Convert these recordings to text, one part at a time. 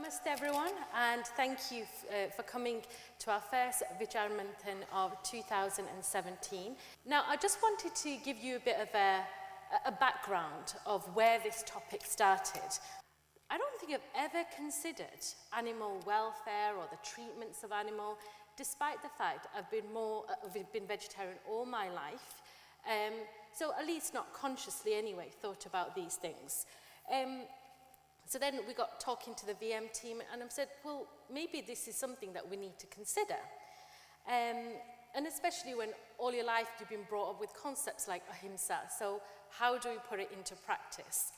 Namaste everyone, and thank you for coming to our first Vicharmanthan of 2017. Now, I just wanted to give you a bit of a background of where this topic started. I don't think I've ever considered animal welfare or the treatments of animal, despite the fact I've been vegetarian all my life. So at least not consciously anyway, thought about these things. So then we got talking to the VM team and I said, well, maybe this is something that we need to consider. And especially when all your life you've been brought up with concepts like ahimsa, so how do we put it into practice?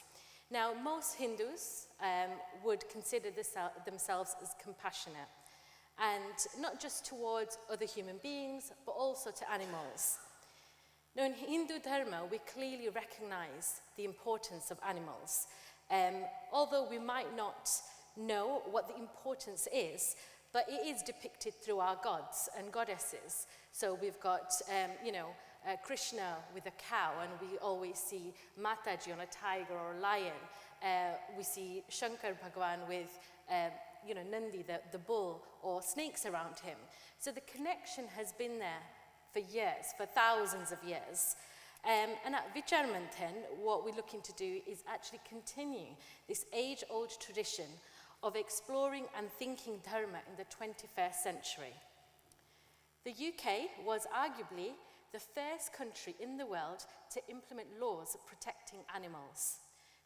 Now, most Hindus would consider themselves as compassionate, and not just towards other human beings, but also to animals. Now, in Hindu Dharma, we clearly recognize the importance of animals. Although we might not know what the importance is, but it is depicted through our gods and goddesses. So we've got, Krishna with a cow, and we always see Mataji on a tiger or a lion. We see Shankar Bhagavan with, Nandi, the bull, or snakes around him. So the connection has been there for years, for thousands of years. And at Vicharmanthan, what we're looking to do is actually continue this age-old tradition of exploring and thinking Dharma in the 21st century. The UK was arguably the first country in the world to implement laws protecting animals.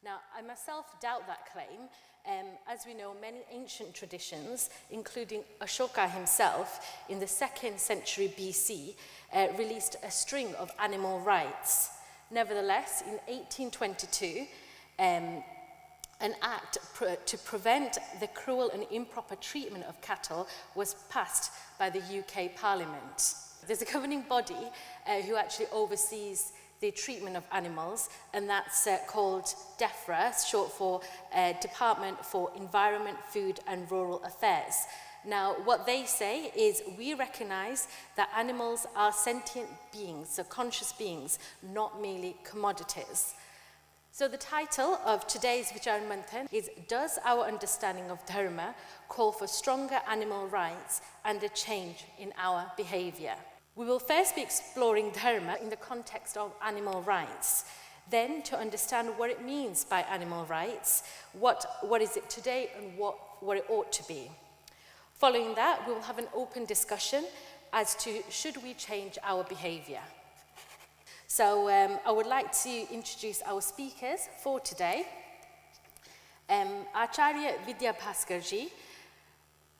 Now, I myself doubt that claim. As we know, many ancient traditions, including Ashoka himself, in the 2nd century BC, released a string of animal rights. Nevertheless, in 1822, an act to prevent the cruel and improper treatment of cattle was passed by the UK Parliament. There's a governing body who actually oversees the treatment of animals, and that's called DEFRA, short for Department for Environment, Food and Rural Affairs. Now, what they say is we recognize that animals are sentient beings, so conscious beings, not merely commodities. So the title of today's Vicharmanthan is, Does Our Understanding of Dharma Call for Stronger Animal Rights and a Change in Our Behavior? We will first be exploring Dharma in the context of animal rights, then to understand what it means by animal rights, what is it today and what it ought to be. Following that, we will have an open discussion as to should we change our behavior. So I would like to introduce our speakers for today. Acharya Vidhya Bhaskarji.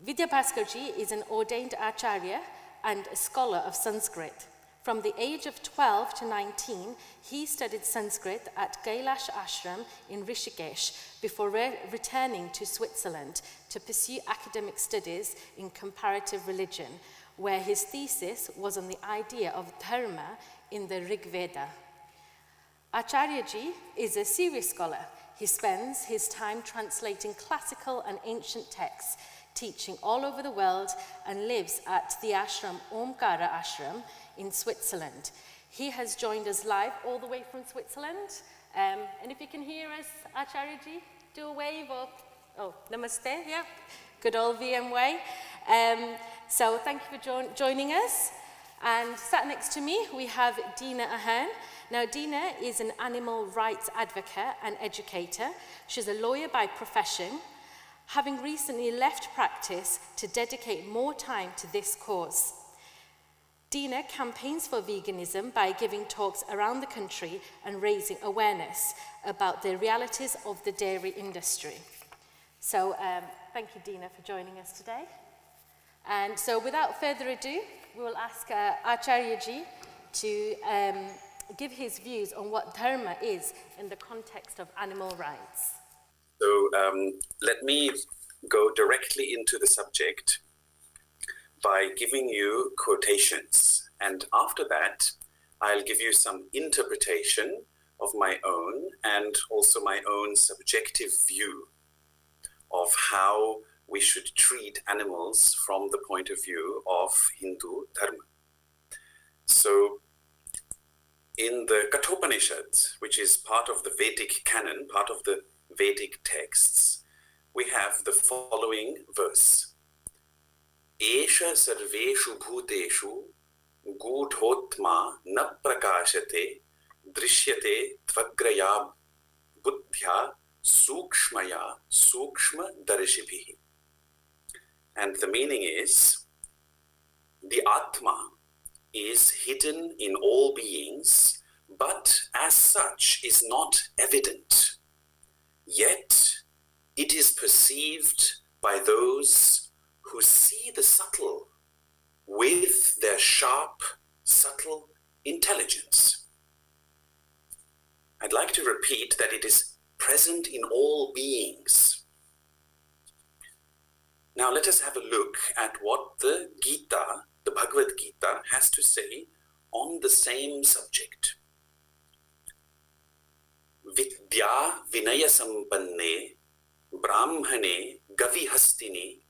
Vidhya Bhaskarji is an ordained Acharya and a scholar of Sanskrit. From the age of 12 to 19, he studied Sanskrit at Kailash Ashram in Rishikesh before returning to Switzerland to pursue academic studies in comparative religion, where his thesis was on the idea of dharma in the Rig Veda. Acharyaji is a serious scholar. He spends his time translating classical and ancient texts, teaching all over the world, and lives at the ashram Omkara Ashram in Switzerland. He has joined us live all the way from Switzerland. And if you can hear us, Acharyaji, do a wave or, namaste, yeah, good old VM way. So thank you for joining us. And sat next to me, we have Dina Ahern. Now, Dina is an animal rights advocate and educator. She's a lawyer by profession, having recently left practice to dedicate more time to this cause. Dina campaigns for veganism by giving talks around the country and raising awareness about the realities of the dairy industry. So thank you, Dina, for joining us today. And so without further ado, we will ask Acharyaji to give his views on what dharma is in the context of animal rights. So let me go directly into the subject by giving you quotations. And after that, I'll give you some interpretation of my own and also my own subjective view of how we should treat animals from the point of view of Hindu Dharma. So in the Kathopanishads, which is part of the Vedic canon, part of the Vedic texts, we have the following verse. Esha sarveshu bhuteshu gudhotma na prakashate drishyate tvagraya buddhya sukshmaya sukshma darshibhihi. And the meaning is, the Atma is hidden in all beings, but as such is not evident. Yet it is perceived by those who see the subtle with their sharp, subtle intelligence. I'd like to repeat that it is present in all beings. Now let us have a look at what the Gita, the Bhagavad Gita, has to say on the same subject. Vidya vinaya sampanne brahmane gavihastini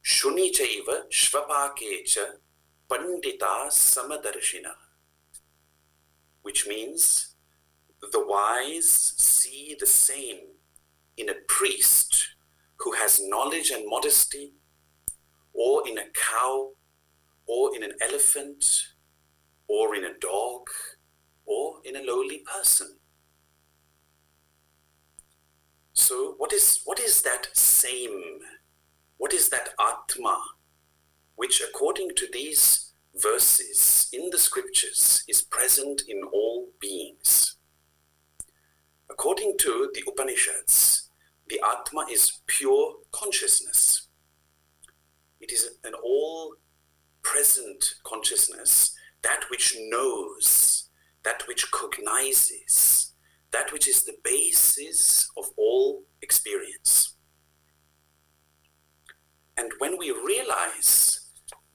shuni chaiva shvapakecha pandita samadarshina. Which means the wise see the same in a priest who has knowledge and modesty, or in a cow, or in an elephant, or in a dog, or in a lowly person. So what is that same? What is that Atma, which according to these verses in the scriptures is present in all beings? According to the Upanishads, the Atma is pure consciousness. It is an all-present consciousness, that which knows, that which cognizes, that which is the basis of all experience. And when we realize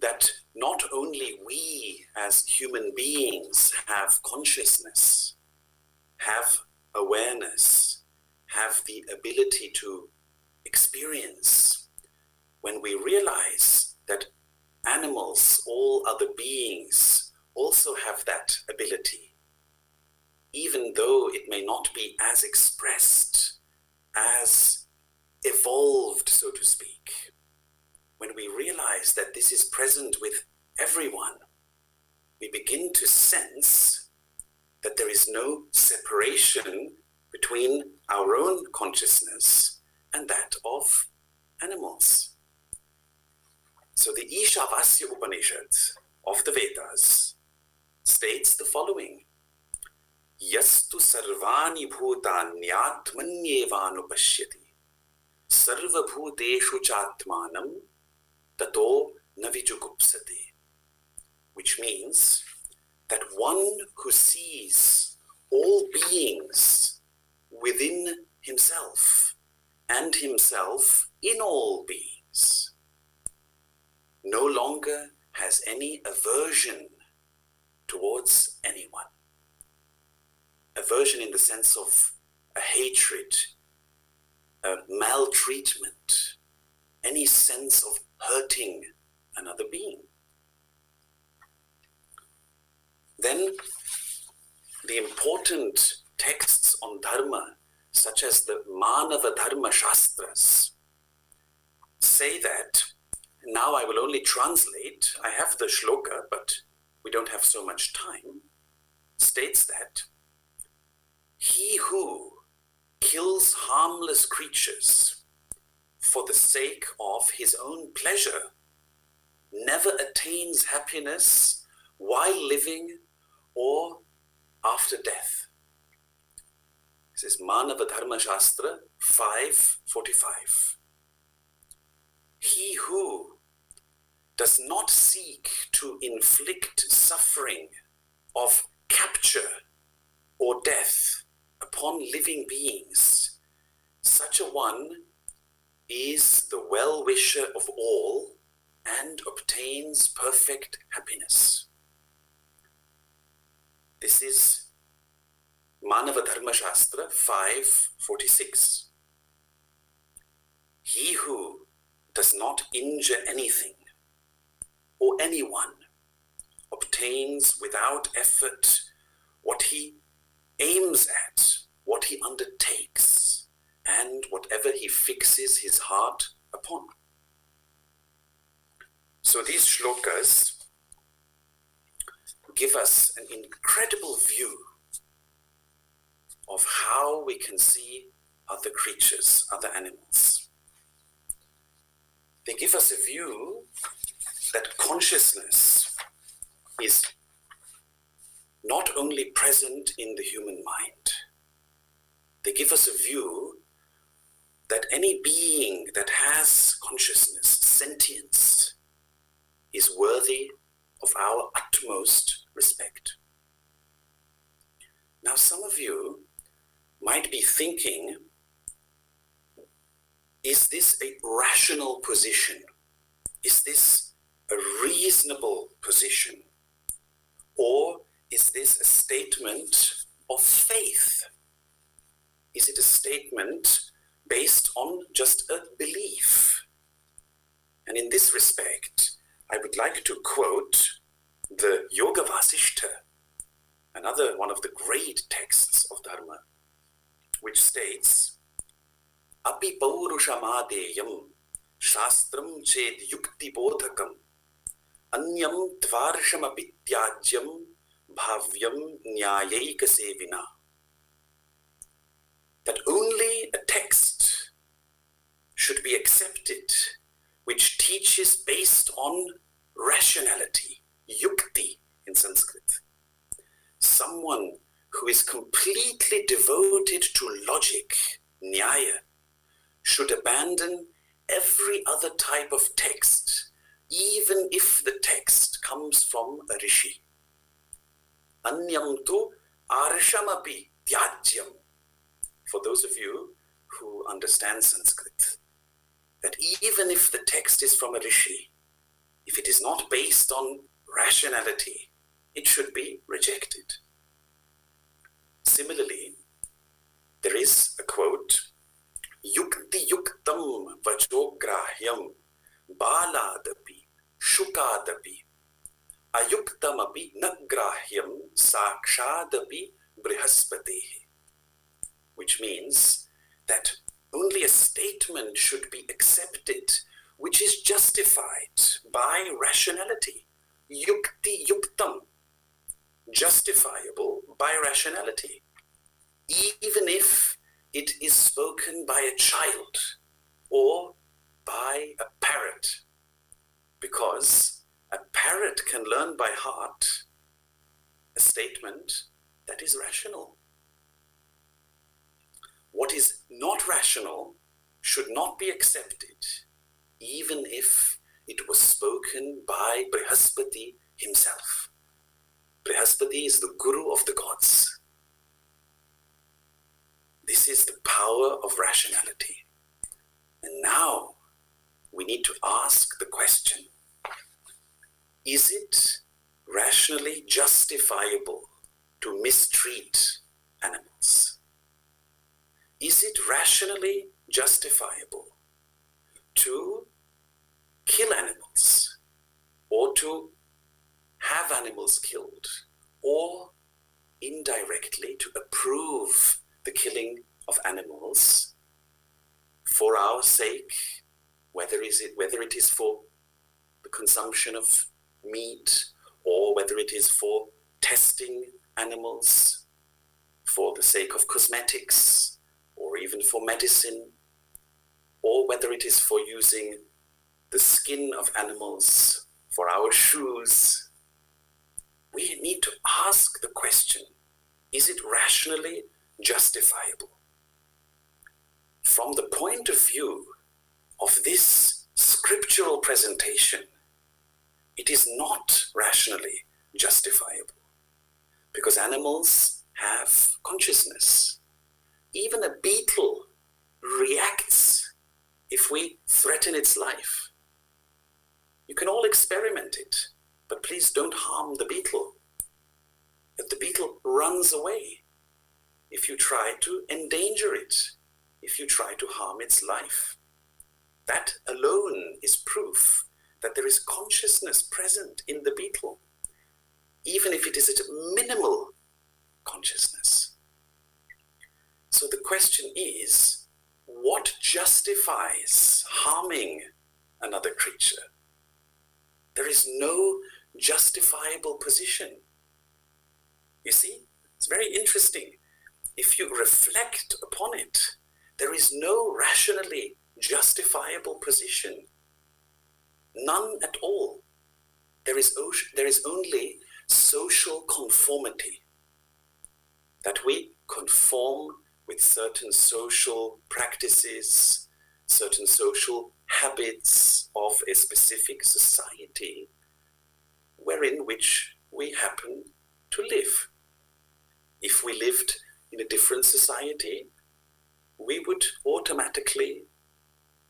that not only we as human beings have consciousness, have awareness, have the ability to experience, when we realize that animals, all other beings, also have that ability, even though it may not be as expressed, as evolved, so to speak, when we realize that this is present with everyone, we begin to sense that there is no separation between our own consciousness and that of animals. So the Ishavasya Upanishad of the Vedas states the following: Yastu sarvani bhutanyatmanyevanupashyati sarva bhuteshu chatmanam tato navijugupsati. Which means that one who sees all beings within himself and himself in all beings no longer has any aversion towards anyone. Aversion in the sense of a hatred, a maltreatment, any sense of hurting another being. Then the important texts on Dharma, such as the Manava Dharma Shastras, say that, now I will only translate, I have the shloka, but we don't have so much time, states that he who kills harmless creatures for the sake of his own pleasure never attains happiness while living or after death. This is Manava Dharma Shastra 5:45. He who does not seek to inflict suffering of capture or death upon living beings, such a one is the well-wisher of all and obtains perfect happiness. This is Manava Dharma Shastra 5:46. He who does not injure anything or anyone obtains without effort what he aims at, what he undertakes, and whatever he fixes his heart upon. upon. So these shlokas give us an incredible view of how we can see other creatures, other animals. They give us a view that consciousness is not only present in the human mind. They give us a view that any being that has consciousness, sentience, is worthy of our utmost respect. Now, some of you might be thinking, is this a rational position? Is this a reasonable position? Or is this a statement of faith? Is it a statement based on just a belief? And in this respect, I would like to quote the Yoga Vasishta, another one of the great texts of Dharma, which states, Api paurushamadeyam shastram ched yukti bodhakam anyam dvarshamapi tyajyam bhavyam nyayayika sevina. That only a text should be accepted which teaches based on rationality, yukti in Sanskrit. Someone who is completely devoted to logic, nyaya, should abandon every other type of text, even if the text comes from a rishi. Anyam tu arshamapi tyajyam. For those of you who understand Sanskrit, that even if the text is from a rishi, if it is not based on rationality, it should be rejected. Similarly, there is a quote, Yukti yuktam vachograhyam baladapi shukadapi ayuktamapi nagrahyam sakshadapi brihaspatehi. Which means that only a statement should be accepted which is justified by rationality. Yukti yuktam, justifiable by rationality. Even if it is spoken by a child or by a parrot, because a parrot can learn by heart a statement that is rational. What is not rational should not be accepted, even if it was spoken by Brihaspati himself. Brihaspati is the guru of the gods. This is the power of rationality. And now we need to ask the question, is it rationally justifiable to mistreat animals? Is it rationally justifiable to kill animals or to have animals killed or indirectly to approve the killing of animals for our sake, whether it is for the consumption of meat or whether it is for testing animals for the sake of cosmetics or even for medicine, or whether it is for using the skin of animals for our shoes. We need to ask the question, is it rationally justifiable? From the point of view of this scriptural presentation, it is not rationally justifiable because animals have consciousness. Even a beetle reacts if we threaten its life. You can all experiment it, but please don't harm the beetle. But the beetle runs away if you try to endanger it, if you try to harm its life. That alone is proof that there is consciousness present in the beetle, even if it is at minimal consciousness. So the question is, what justifies harming another creature? There is no justifiable position. You see, it's very interesting. If you reflect upon it, there is no rationally justifiable position. None at all. There is only social conformity. That we conform with certain social practices, certain social habits of a specific society wherein which we happen to live. If we lived in a different society, we would automatically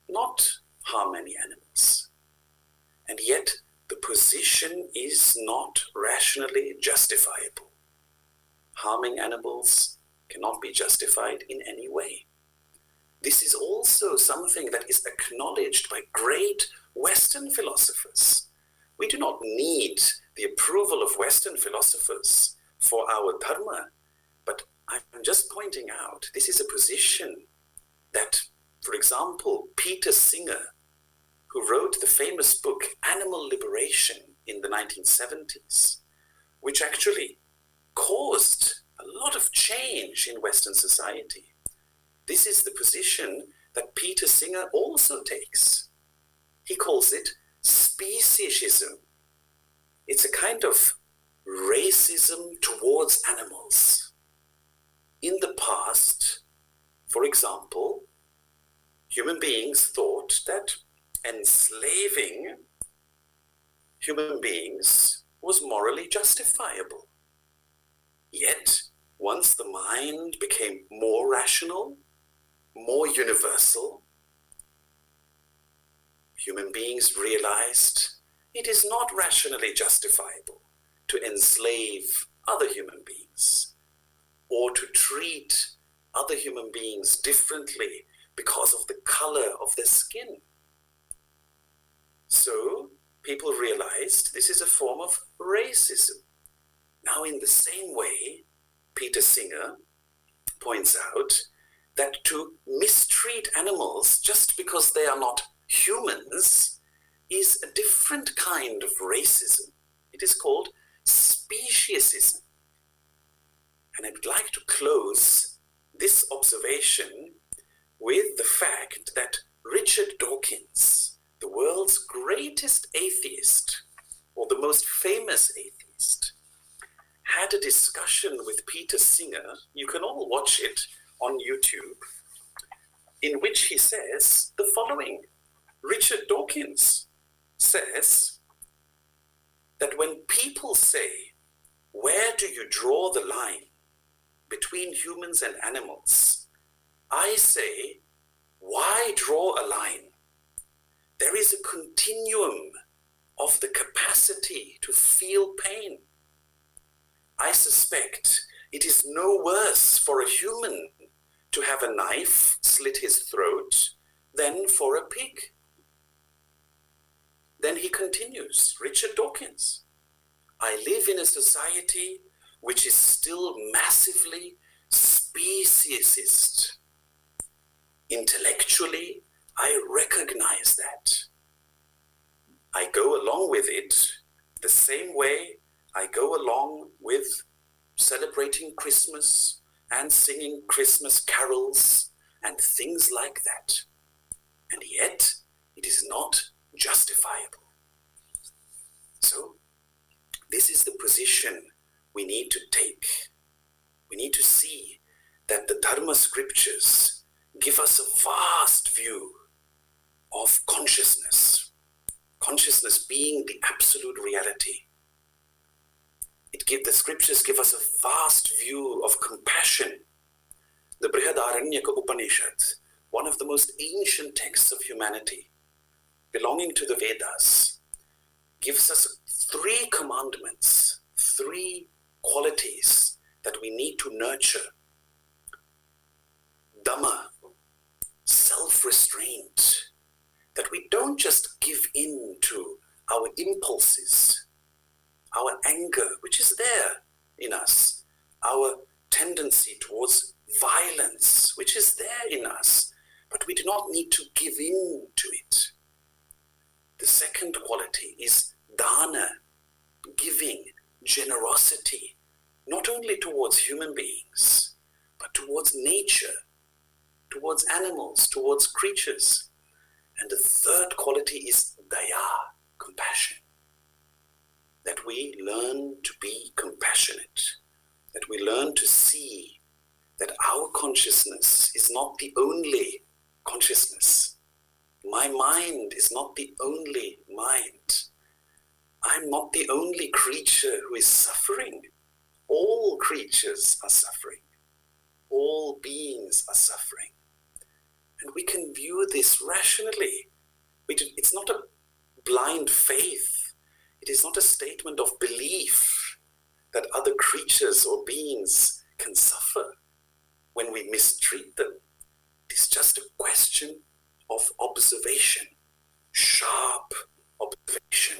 not harm any animals. And yet the position is not rationally justifiable. Harming animals cannot be justified in any way. This is also something that is acknowledged by great Western philosophers. We do not need the approval of Western philosophers for our Dharma, but I'm just pointing out this is a position that, for example, Peter Singer, who wrote the famous book Animal Liberation in the 1970s, which actually caused a lot of change in Western society. This is the position that Peter Singer also takes. He calls it speciesism. It's a kind of racism towards animals. In the past, for example, human beings thought that enslaving human beings was morally justifiable. Yet, once the mind became more rational, more universal, human beings realized it is not rationally justifiable to enslave other human beings or to treat other human beings differently because of the color of their skin. So people realized this is a form of racism. Now, in the same way, Peter Singer points out that to mistreat animals just because they are not humans is a different kind of racism. It is called speciesism. And I would like to close this observation with the fact that Richard Dawkins, the world's greatest atheist, or the most famous atheist, had a discussion with Peter Singer, you can all watch it on YouTube, in which he says the following. Richard Dawkins says that when people say, where do you draw the line between humans and animals? I say, why draw a line? There is a continuum of the capacity to feel pain. I suspect it is no worse for a human to have a knife slit his throat than for a pig. Then he continues, Richard Dawkins, I live in a society which is still massively speciesist. Intellectually, I recognize that. I go along with it the same way I go along with celebrating Christmas and singing Christmas carols and things like that. And yet, it is not justifiable. So, this is the position we need to take. We need to see that the Dharma scriptures give us a vast view of consciousness. Consciousness being the absolute reality. The scriptures give us a vast view of compassion. The Brihadaranyaka Upanishads, one of the most ancient texts of humanity, belonging to the Vedas, gives us 3 commandments, 3 qualities that we need to nurture. Dhamma, self-restraint, that we don't just give in to our impulses, our anger, which is there in us, our tendency towards violence, which is there in us, but we do not need to give in to it. The second quality is dana, giving, generosity, not only towards human beings, but towards nature, towards animals, towards creatures. And the third quality is daya, compassion. That we learn to be compassionate, that we learn to see that our consciousness is not the only consciousness. My mind is not the only mind. I'm not the only creature who is suffering. All creatures are suffering. All beings are suffering. And we can view this rationally. It's not a blind faith. It is not a statement of belief that other creatures or beings can suffer when we mistreat them. It is just a question of observation, sharp observation,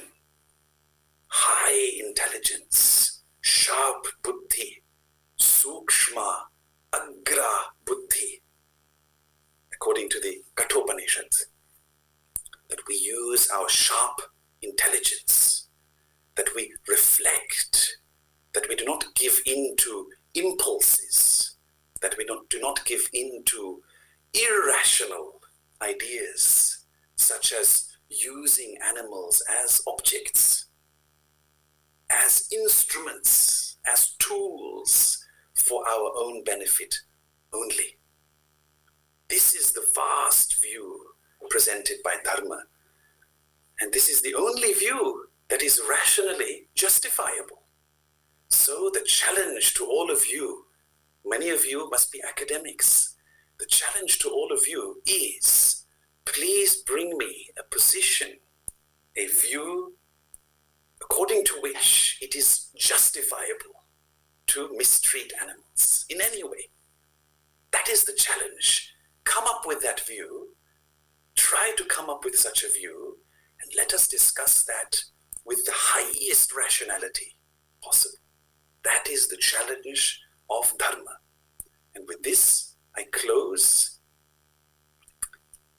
high intelligence, sharp buddhi, sukshma, agra buddhi, according to the Kathopanishads, that we use our sharp intelligence, that we reflect, that we do not give in to impulses, that we do not give in to irrational ideas, such as using animals as objects, as instruments, as tools for our own benefit only. This is the vast view presented by Dharma. And this is the only view that is rationally justifiable. So the challenge to all of you, many of you must be academics, the challenge to all of you is, please bring me a position, a view, according to which it is justifiable to mistreat animals in any way. That is the challenge. Come up with that view, try to come up with such a view, and let us discuss that with the highest rationality possible. That is the challenge of Dharma. And with this, I close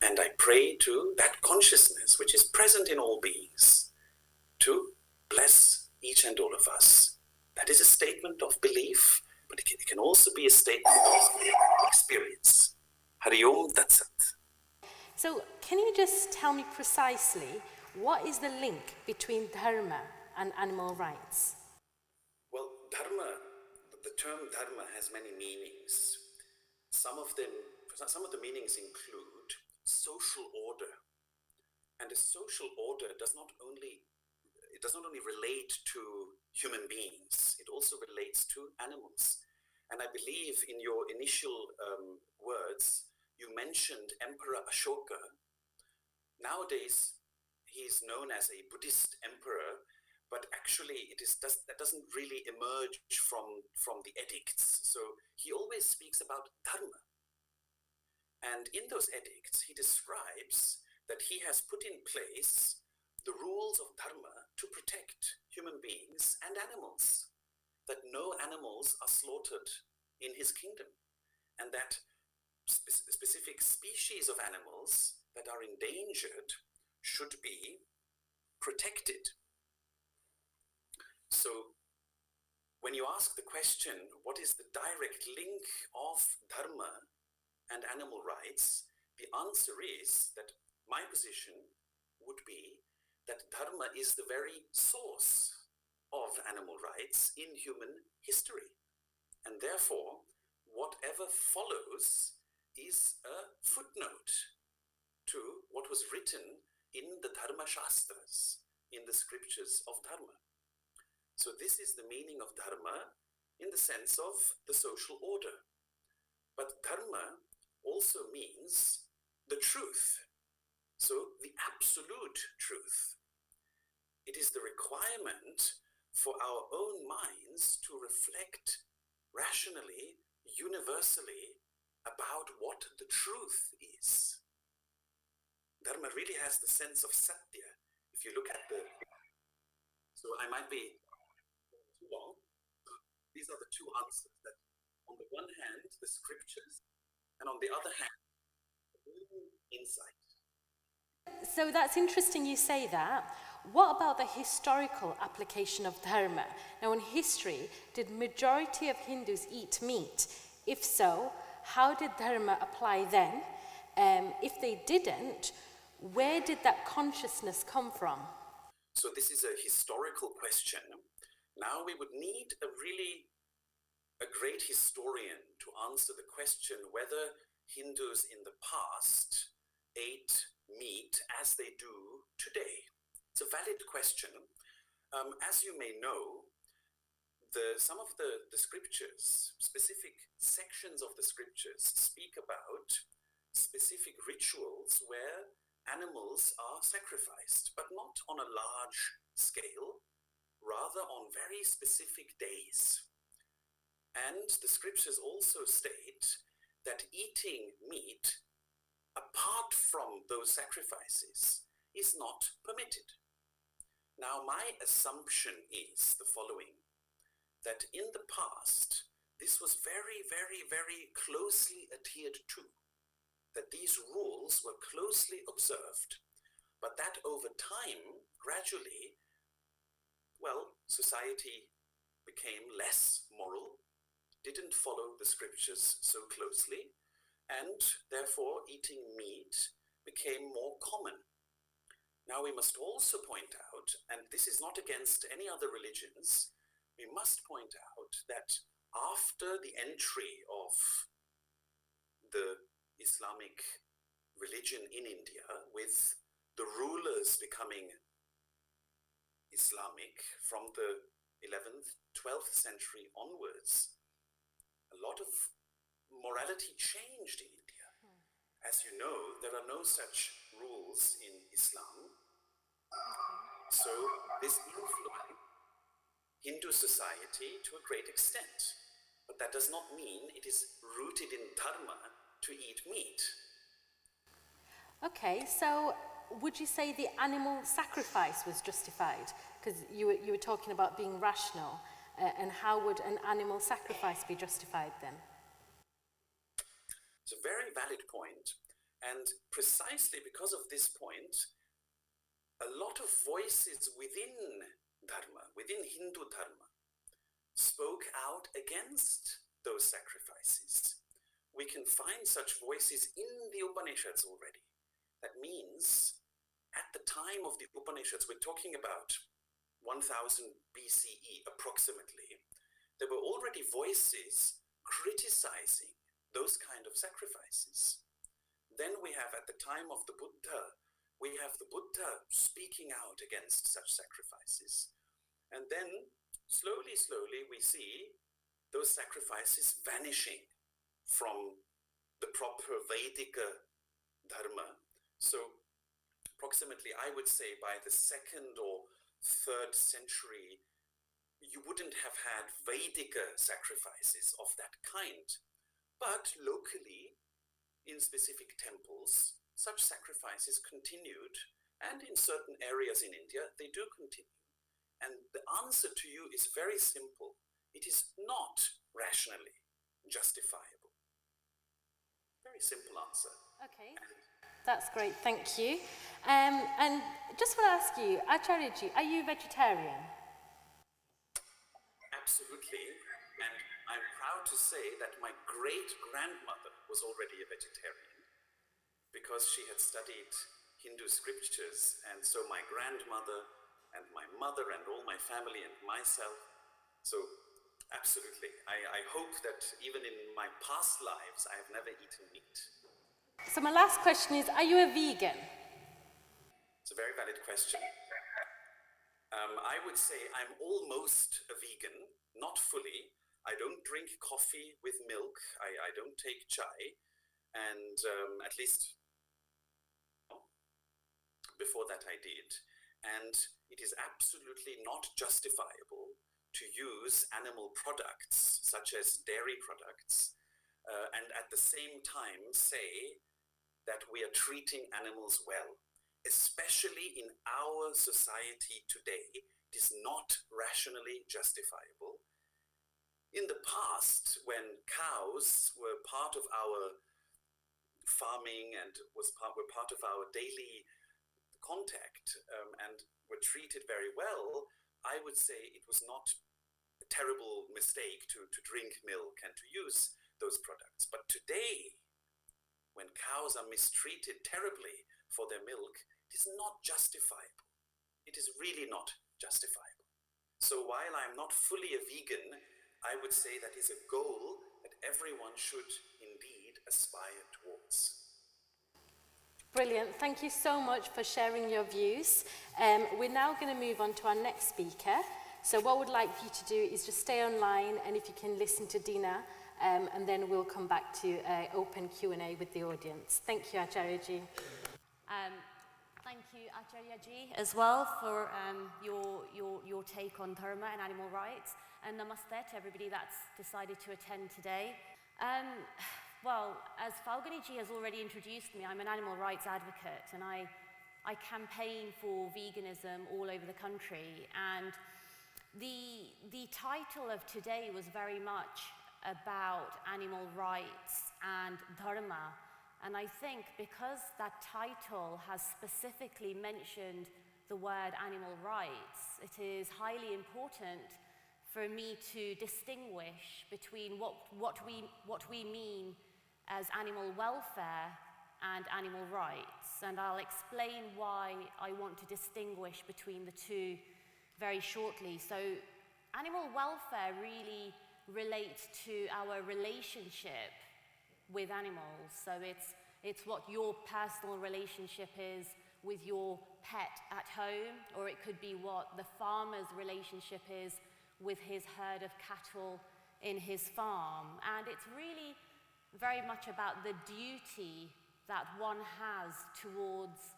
and I pray to that consciousness which is present in all beings to bless each and all of us. That is a statement of belief, but it can also be a statement of experience. Hari Om Tat Sat. So can you just tell me precisely what is the link between Dharma and animal rights? Well, Dharma, the term Dharma has many meanings. Some of the meanings include social order. And a social order does not only relate to human beings, it also relates to animals. And I believe in your initial words, you mentioned Emperor Ashoka. Nowadays, he is known as a Buddhist emperor, but actually that doesn't really emerge from the edicts. So he always speaks about Dharma. And in those edicts, he describes that he has put in place the rules of Dharma to protect human beings and animals, that no animals are slaughtered in his kingdom, and that specific species of animals that are endangered should be protected. So when you ask the question, what is the direct link of Dharma and animal rights, the answer is that my position would be that Dharma is the very source of animal rights in human history. And therefore, whatever follows is a footnote to what was written in the Dharma Shastras, in the scriptures of Dharma. So this is the meaning of Dharma in the sense of the social order. But Dharma also means the truth. So the absolute truth. It is the requirement for our own minds to reflect rationally, universally, about what the truth is. Dharma really has the sense of satya. If you look at so I might be too long. These are the two answers, that on the one hand, the scriptures, and on the other hand, the new insight. So that's interesting you say that. What about the historical application of dharma? Now in history, did majority of Hindus eat meat? If so, how did dharma apply then? If they didn't, where did that consciousness come from? So this is a historical question. Now we would need a great historian to answer the question whether Hindus in the past ate meat as they do today. It's a valid question. As you may know, some of the scriptures, specific sections of the scriptures, speak about specific rituals where animals are sacrificed, but not on a large scale, rather on very specific days. And the scriptures also state that eating meat apart from those sacrifices is not permitted. Now, my assumption is the following, that in the past, this was very, very, very closely adhered to, that these rules were closely observed, but that over time, gradually, society became less moral, didn't follow the scriptures so closely, and therefore eating meat became more common. Now we must also point out, and this is not against any other religions, we must point out that after the entry of the Islamic religion in India, with the rulers becoming Islamic from the 11th, 12th century onwards, a lot of morality changed in India. As you know, there are no such rules in Islam. So this influenced Hindu society to a great extent. But that does not mean it is rooted in dharma to eat meat. Okay, so would you say the animal sacrifice was justified? Because you were talking about being rational, and how would an animal sacrifice be justified then? It's a very valid point, and precisely because of this point, a lot of voices within Dharma, within Hindu Dharma, spoke out against those sacrifices. We can find such voices in the Upanishads already. That means at the time of the Upanishads, we're talking about 1000 BCE approximately, there were already voices criticizing those kind of sacrifices. Then we have, at the time of the Buddha, we have the Buddha speaking out against such sacrifices. And then slowly, slowly, we see those sacrifices vanishing from the proper Vedic Dharma. So approximately, I would say by the 2nd or 3rd century, you wouldn't have had Vedic sacrifices of that kind. But locally, in specific temples, such sacrifices continued, and in certain areas in India, they do continue. And the answer to you is very simple. It is not rationally justifiable. Very simple answer. Okay, that's great, thank you. And just want to ask you, Acharyaji, are you vegetarian? Absolutely, and I'm proud to say that my great-grandmother was already a vegetarian because she had studied Hindu scriptures, and so my grandmother and my mother and all my family and myself. So absolutely, I hope that even in my past lives, I have never eaten meat. So my last question is, are you a vegan? It's a very valid question. I would say I'm almost a vegan, not fully. I don't drink coffee with milk. I don't take chai. And at least before that I did. And it is absolutely not justifiable to use animal products, such as dairy products, and at the same time say that we are treating animals well. Especially in our society today, it is not rationally justifiable. In the past, when cows were part of our farming and were part of our daily contact and were treated very well, I would say it was not a terrible mistake to drink milk and to use those products. But today, when cows are mistreated terribly for their milk, it is not justifiable. It is really not justifiable. So while I'm not fully a vegan, I would say that is a goal that everyone should indeed aspire towards. Brilliant. Thank you so much for sharing your views. We're now going to move on to our next speaker. So what we'd like you to do is just stay online, and if you can listen to Dina, and then we'll come back to open Q&A with the audience. Thank you, Acharya-ji. Thank you, Acharya-ji, as well for your take on Dharma and animal rights. And namaste to everybody that's decided to attend today. Well, as Falguni-ji has already introduced me, I'm an animal rights advocate, and I campaign for veganism all over the country. And the title of today was very much about animal rights and Dharma. And I think because that title has specifically mentioned the word animal rights, it is highly important for me to distinguish between what we mean as animal welfare and animal rights. And I'll explain why I want to distinguish between the two very shortly. So animal welfare really relates to our relationship with animals. So it's what your personal relationship is with your pet at home, or it could be what the farmer's relationship is with his herd of cattle in his farm. And it's really very much about the duty that one has towards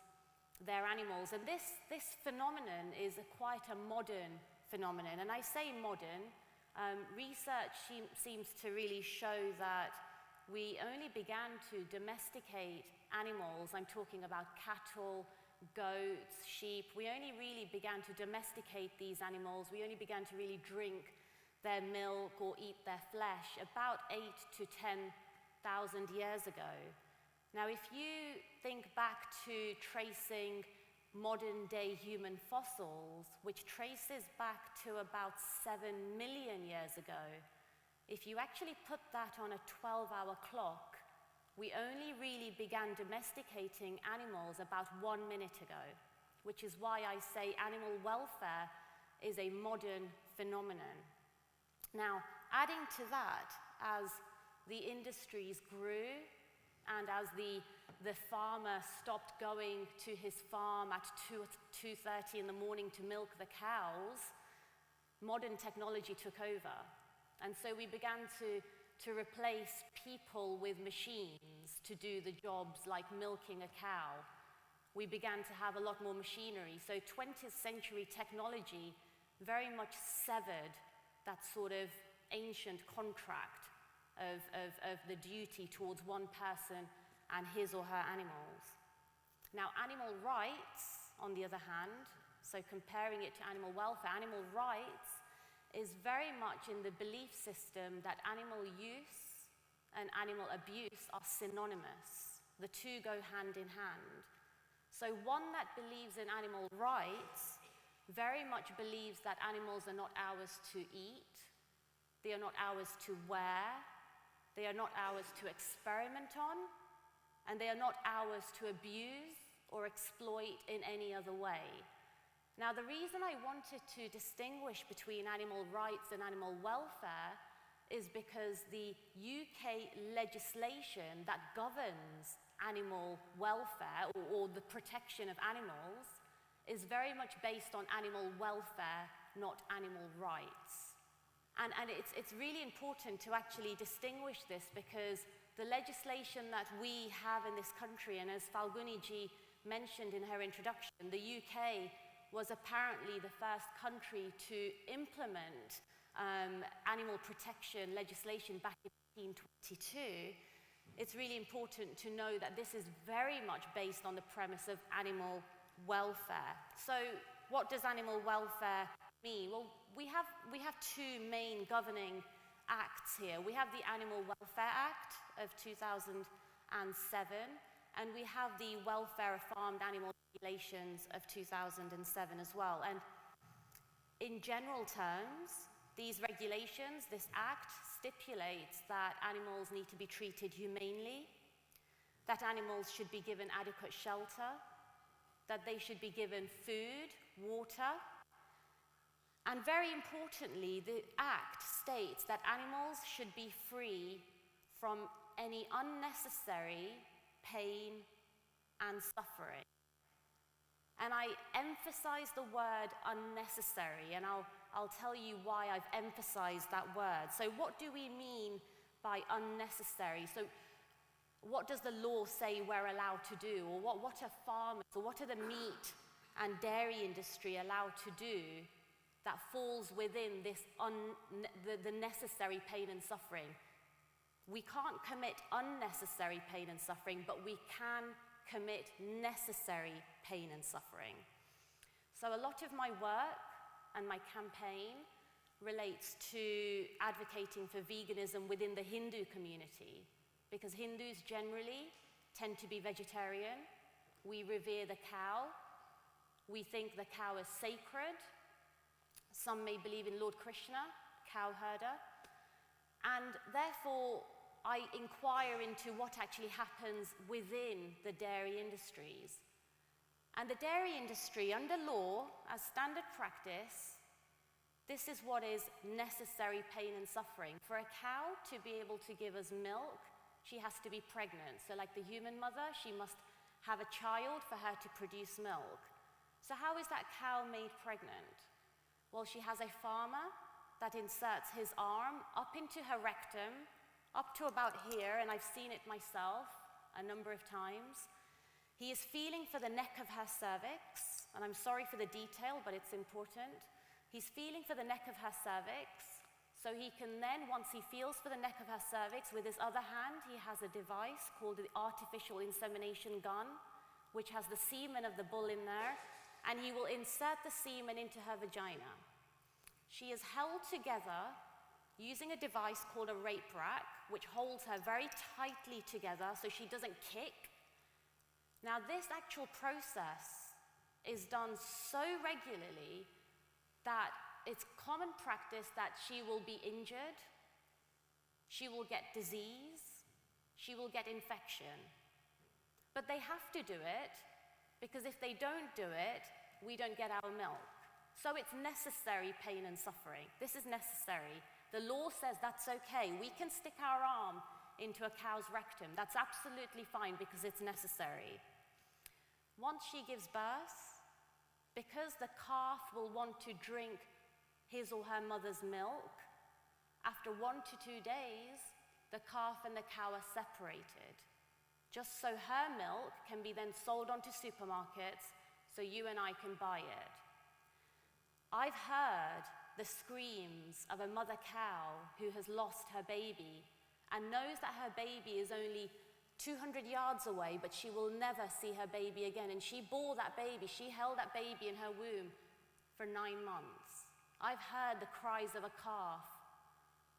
their animals. And this phenomenon is quite a modern phenomenon. And I say modern, research seems to really show that we only began to domesticate animals. I'm talking about cattle, goats, sheep. We only really began to domesticate these animals. We only began to really drink their milk or eat their flesh about 8,000 to 10,000 years ago. Now, if you think back to tracing modern-day human fossils, which traces back to about 7 million years ago, if you actually put that on a 12-hour clock, we only really began domesticating animals about 1 minute ago, which is why I say animal welfare is a modern phenomenon. Now, adding to that, as the industries grew and as the farmer stopped going to his farm at 2:30 in the morning to milk the cows, modern technology took over. And so we began to replace people with machines to do the jobs like milking a cow. We began to have a lot more machinery. So 20th century technology very much severed that sort of ancient contract of the duty towards one person and his or her animals. Now, animal rights, on the other hand, so comparing it to animal welfare, animal rights is very much in the belief system that animal use and animal abuse are synonymous. The two go hand in hand. So one that believes in animal rights very much believes that animals are not ours to eat, they are not ours to wear, they are not ours to experiment on, and they are not ours to abuse or exploit in any other way. Now, the reason I wanted to distinguish between animal rights and animal welfare is because the UK legislation that governs animal welfare or the protection of animals is very much based on animal welfare, not animal rights. And it's really important to actually distinguish this, because the legislation that we have in this country, and as Falguni-ji mentioned in her introduction, the UK was apparently the first country to implement animal protection legislation back in 1922. It's really important to know that this is very much based on the premise of animal welfare. So what does animal welfare mean? Well, we have two main governing acts here. We have the Animal Welfare Act of 2005, and 7, and we have the Welfare of Farmed Animal Regulations of 2007 as well. And in general terms, these regulations, this act, stipulates that animals need to be treated humanely, that animals should be given adequate shelter, that they should be given food, water, and very importantly, the act states that animals should be free from any unnecessary pain and suffering. And I emphasize the word unnecessary, and I'll tell you why I've emphasized that word. So what do we mean by unnecessary? So what does the law say we're allowed to do? Or what are farmers, or what are the meat and dairy industry allowed to do that falls within this the necessary pain and suffering? We can't commit unnecessary pain and suffering, but we can commit necessary pain and suffering. So a lot of my work and my campaign relates to advocating for veganism within the Hindu community, because Hindus generally tend to be vegetarian. We revere the cow. We think the cow is sacred. Some may believe in Lord Krishna, cow herder. And therefore, I inquire into what actually happens within the dairy industries. And the dairy industry, under law, as standard practice, this is what is necessary pain and suffering. For a cow to be able to give us milk, she has to be pregnant. So like the human mother, she must have a child for her to produce milk. So how is that cow made pregnant? Well, she has a farmer that inserts his arm up into her rectum, up to about here, and I've seen it myself a number of times. He is feeling for the neck of her cervix, and I'm sorry for the detail, but it's important. He's feeling for the neck of her cervix, so he can then, once he feels for the neck of her cervix, with his other hand, he has a device called the artificial insemination gun, which has the semen of the bull in there, and he will insert the semen into her vagina. She is held together using a device called a rape rack, which holds her very tightly together so she doesn't kick. Now, this actual process is done so regularly that it's common practice that she will be injured, she will get disease, she will get infection. But they have to do it, because if they don't do it, we don't get our milk. So it's necessary pain and suffering. This is necessary. The law says that's okay. We can stick our arm into a cow's rectum. That's absolutely fine because it's necessary. Once she gives birth, because the calf will want to drink his or her mother's milk, after 1 to 2 days, the calf and the cow are separated, just so her milk can be then sold onto supermarkets so you and I can buy it. I've heard the screams of a mother cow who has lost her baby and knows that her baby is only 200 yards away, but she will never see her baby again. And she bore that baby, she held that baby in her womb for 9 months. I've heard the cries of a calf.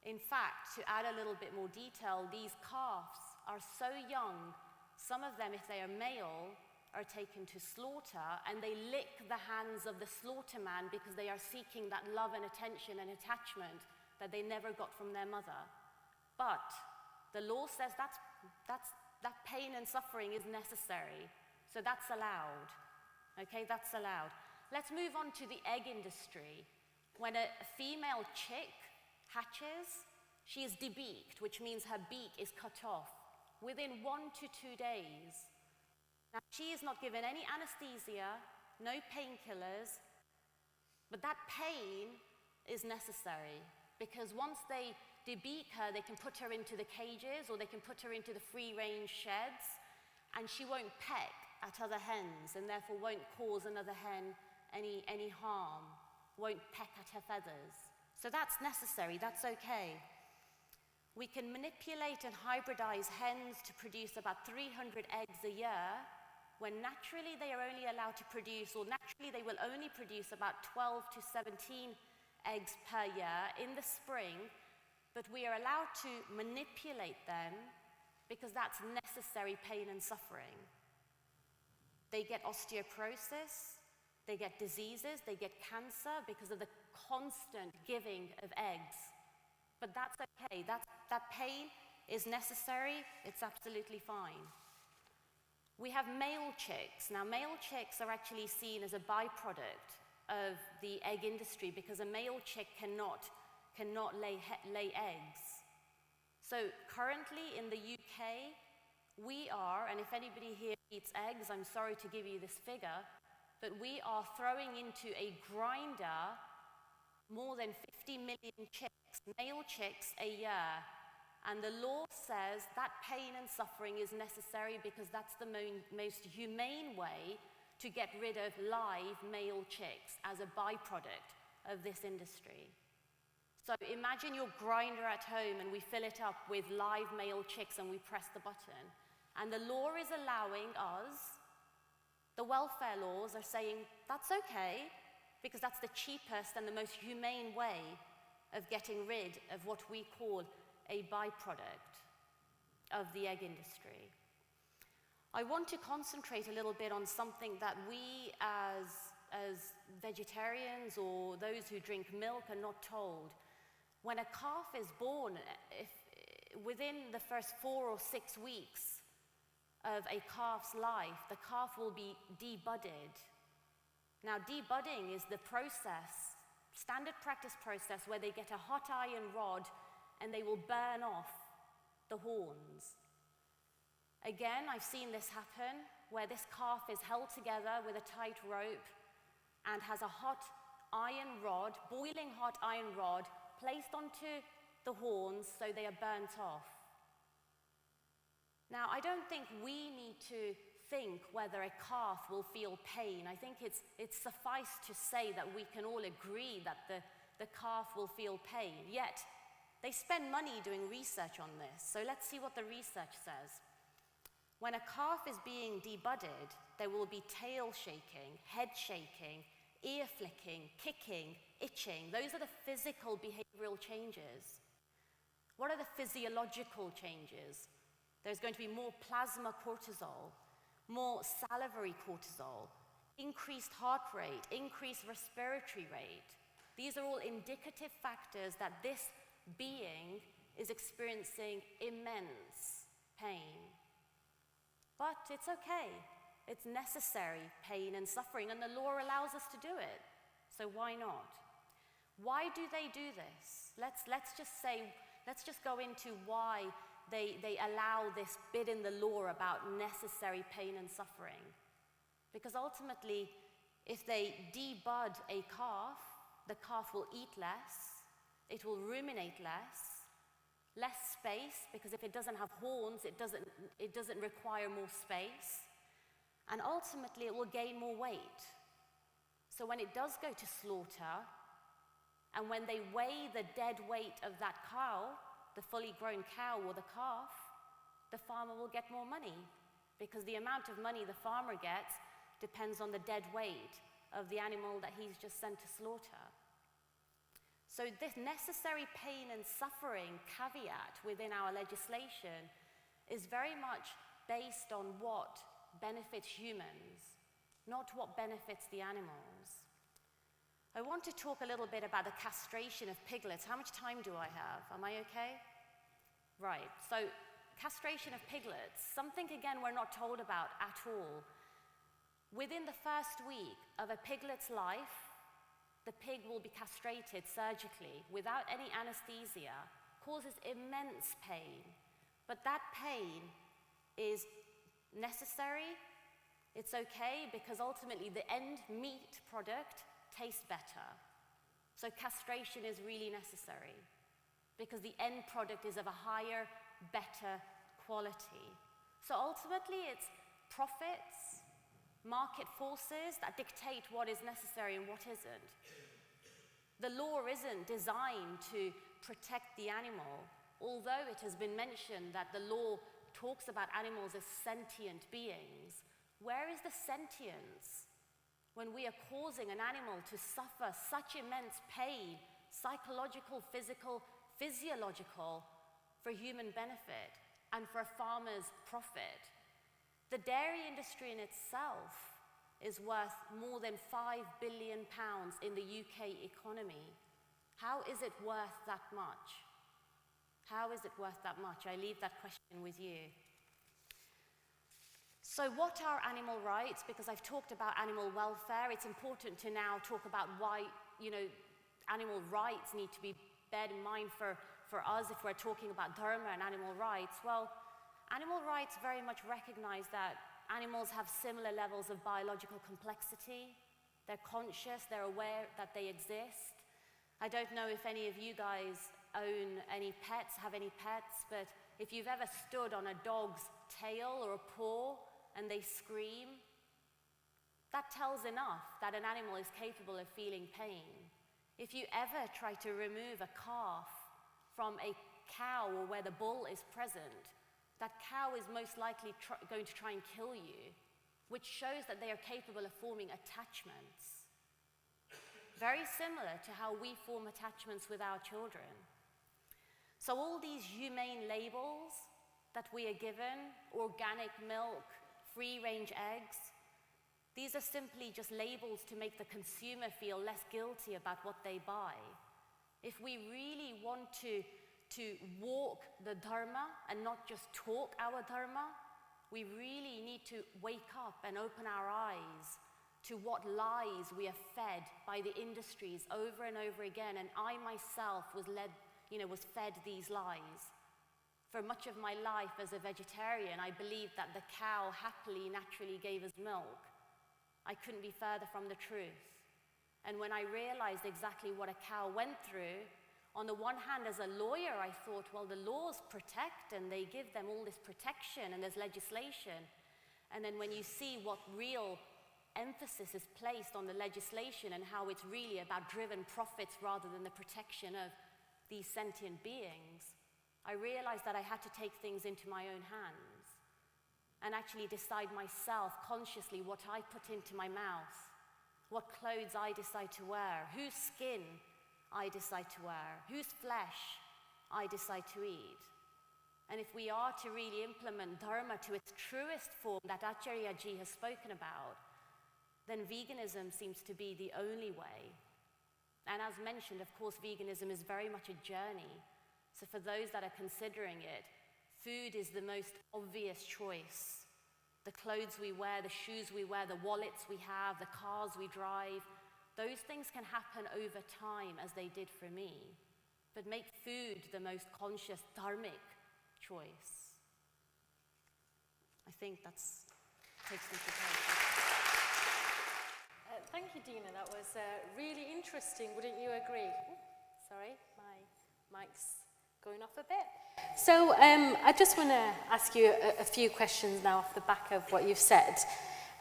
In fact, to add a little bit more detail, these calves are so young, some of them, if they are male, are taken to slaughter, and they lick the hands of the slaughterman because they are seeking that love and attention and attachment that they never got from their mother. But the law says that pain and suffering is necessary, so that's allowed. Okay, that's allowed. Let's move on to the egg industry. When a female chick hatches, she is debeaked, which means her beak is cut off within 1 to 2 days. Now, she is not given any anesthesia, no painkillers, but that pain is necessary, because once they debeak her, they can put her into the cages or they can put her into the free-range sheds, and she won't peck at other hens and therefore won't cause another hen any harm, won't peck at her feathers. So that's necessary, that's okay. We can manipulate and hybridize hens to produce about 300 eggs a year, when naturally they are only allowed to produce, or naturally they will only produce about 12 to 17 eggs per year in the spring, but we are allowed to manipulate them because that's necessary pain and suffering. They get osteoporosis, they get diseases, they get cancer because of the constant giving of eggs. But that's okay, that pain is necessary, it's absolutely fine. We have male chicks. Now, male chicks are actually seen as a byproduct of the egg industry because a male chick cannot lay eggs. So currently in the UK, we are, and if anybody here eats eggs, I'm sorry to give you this figure, but we are throwing into a grinder more than 50 million chicks, male chicks, a year. And the law says that pain and suffering is necessary because that's the most humane way to get rid of live male chicks as a byproduct of this industry. So imagine your grinder at home and we fill it up with live male chicks and we press the button. And the law is allowing us, the welfare laws are saying that's okay because that's the cheapest and the most humane way of getting rid of what we call a byproduct of the egg industry. I want to concentrate a little bit on something that we as vegetarians or those who drink milk are not told. When a calf is born, within the first 4 or 6 weeks of a calf's life, the calf will be debudded. Now, debudding is the process, standard practice process, where they get a hot iron rod and they will burn off the horns. Again, I've seen this happen, where this calf is held together with a tight rope and has a hot iron rod, boiling hot iron rod, placed onto the horns so they are burnt off. Now, I don't think we need to think whether a calf will feel pain. I think it's suffice to say that we can all agree that the calf will feel pain. Yet, they spend money doing research on this. So let's see what the research says. When a calf is being debudded, there will be tail shaking, head shaking, ear flicking, kicking, itching. Those are the physical behavioral changes. What are the physiological changes? There's going to be more plasma cortisol, more salivary cortisol, increased heart rate, increased respiratory rate. These are all indicative factors that this being is experiencing immense pain. But it's okay. It's necessary pain and suffering, and the law allows us to do it. So why not? Why do they do this? Let's just go into why they allow this bit in the law about necessary pain and suffering. Because ultimately, if they debud a calf, the calf will eat less, it will ruminate less space, because if it doesn't have horns, it doesn't require more space, and ultimately it will gain more weight. So when it does go to slaughter, and when they weigh the dead weight of that cow, the fully grown cow or the calf, the farmer will get more money, because the amount of money the farmer gets depends on the dead weight of the animal that he's just sent to slaughter. So this necessary pain and suffering caveat within our legislation is very much based on what benefits humans, not what benefits the animals. I want to talk a little bit about the castration of piglets. How much time do I have? Am I okay? Right, so castration of piglets, something again we're not told about at all. Within the first week of a piglet's life, the pig will be castrated surgically without any anesthesia, causes immense pain. But that pain is necessary, it's okay, because ultimately the end meat product tastes better. So castration is really necessary, because the end product is of a higher, better quality. So ultimately it's profits, market forces that dictate what is necessary and what isn't. The law isn't designed to protect the animal, although it has been mentioned that the law talks about animals as sentient beings. Where is the sentience when we are causing an animal to suffer such immense pain, psychological, physical, physiological, for human benefit? and for a farmer's profit. The dairy industry in itself is worth more than £5 billion in the UK economy. How is it worth that much? How is it worth that much? I leave that question with you. So what are animal rights? Because I've talked about animal welfare, it's important to now talk about why, animal rights need to be bear in mind for us if we're talking about Dharma and animal rights. Well, animal rights very much recognize that animals have similar levels of biological complexity. They're conscious, they're aware that they exist. I don't know if any of you guys own any pets, have any pets, but if you've ever stood on a dog's tail or a paw and they scream, that tells enough that an animal is capable of feeling pain. If you ever try to remove a calf from a cow or where the bull is present, that cow is most likely going to try and kill you, which shows that they are capable of forming attachments. Very similar to how we form attachments with our children. So all these humane labels that we are given, organic milk, free-range eggs, these are simply just labels to make the consumer feel less guilty about what they buy. If we really want to walk the Dharma and not just talk our Dharma, we really need to wake up and open our eyes to what lies we are fed by the industries over and over again. And I myself was fed these lies. For much of my life as a vegetarian, I believed that the cow happily, naturally gave us milk. I couldn't be further from the truth. And when I realized exactly what a cow went through, on the one hand, as a lawyer, I thought, well, the laws protect and they give them all this protection and there's legislation. And then when you see what real emphasis is placed on the legislation and how it's really about driven profits rather than the protection of these sentient beings, I realized that I had to take things into my own hands and actually decide myself consciously what I put into my mouth, what clothes I decide to wear, whose skin I decide to wear, whose flesh I decide to eat. And if we are to really implement Dharma to its truest form that Acharya Ji has spoken about, then veganism seems to be the only way. And as mentioned, of course, veganism is very much a journey. So for those that are considering it, food is the most obvious choice. The clothes we wear, the shoes we wear, the wallets we have, the cars we drive, those things can happen over time as they did for me. But make food the most conscious dharmic choice. I think that's takes me to time. Thank you, Dina. That was really interesting. Wouldn't you agree? Sorry, my mic's going off a bit. So I just want to ask you a few questions now off the back of what you've said.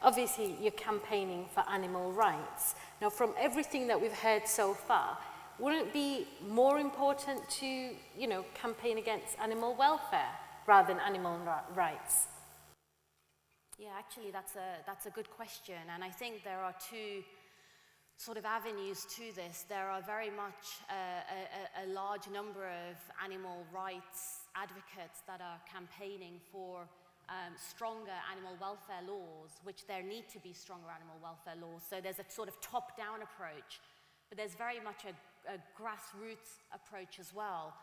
Obviously, you're campaigning for animal rights. Now, from everything that we've heard so far, wouldn't it be more important to, campaign against animal welfare rather than animal rights? Yeah, actually, that's a good question, and I think there are two sort of avenues to this. There are very much a large number of animal rights advocates that are campaigning for stronger animal welfare laws, which there need to be stronger animal welfare laws. So there's a sort of top-down approach, but there's very much a grassroots approach as well.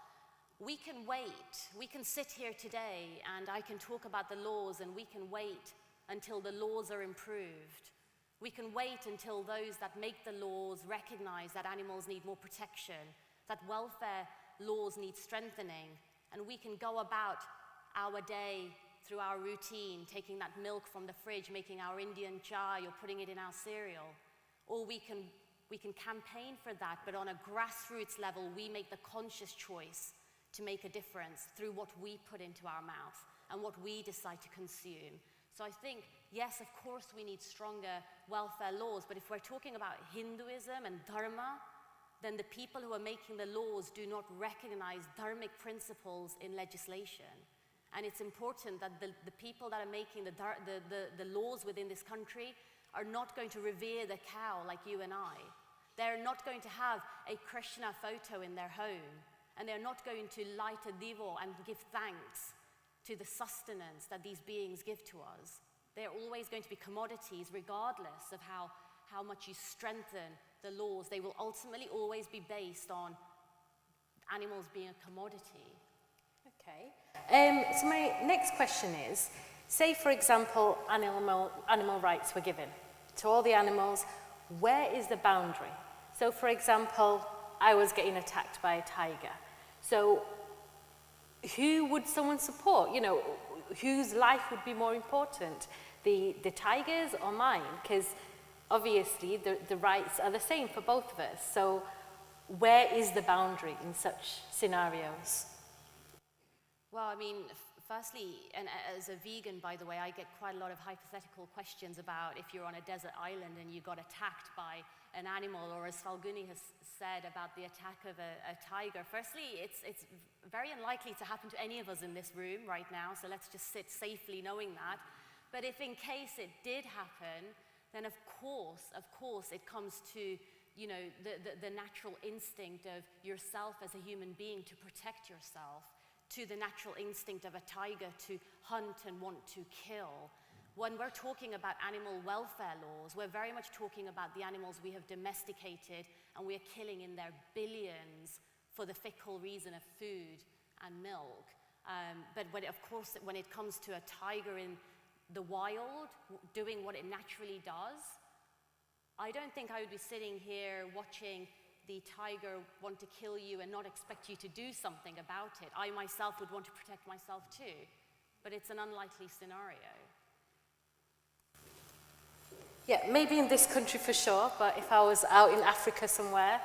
We can wait. We can sit here today and I can talk about the laws and we can wait until the laws are improved. We can wait until those that make the laws recognize that animals need more protection, that welfare laws need strengthening, and we can go about our day through our routine, taking that milk from the fridge, making our Indian chai or putting it in our cereal. Or we can campaign for that, but on a grassroots level, we make the conscious choice to make a difference through what we put into our mouth and what we decide to consume. So I think, yes, of course we need stronger welfare laws, but if we're talking about Hinduism and Dharma, then the people who are making the laws do not recognize dharmic principles in legislation. And it's important that the people that are making the laws within this country are not going to revere the cow like you and I. They're not going to have a Krishna photo in their home, and they're not going to light a divo and give thanks to the sustenance that these beings give to us. They're always going to be commodities regardless of how much you strengthen the laws. They will ultimately always be based on animals being a commodity. Okay. So my next question is, say for example, animal rights were given to all the animals, where is the boundary? So for example, I was getting attacked by a tiger. So who would someone support? You know, whose life would be more important? The tiger's or mine? Because obviously the rights are the same for both of us. So where is the boundary in such scenarios? Well, I mean, firstly, and as a vegan, by the way, I get quite a lot of hypothetical questions about if you're on a desert island and you got attacked by an animal, or as Falguni has said about the attack of a tiger. Firstly, it's very unlikely to happen to any of us in this room right now, so let's just sit safely knowing that. But if in case it did happen, then of course it comes to, you know, the natural instinct of yourself as a human being to protect yourself, to the natural instinct of a tiger to hunt and want to kill. When we're talking about animal welfare laws, we're very much talking about the animals we have domesticated and we are killing in their billions for the fickle reason of food and milk. But of course, when it comes to a tiger in the wild, doing what it naturally does, I don't think I would be sitting here watching the tiger want to kill you and not expect you to do something about it. I myself would want to protect myself too, but it's an unlikely scenario. Yeah, maybe in this country for sure, but if I was out in Africa somewhere,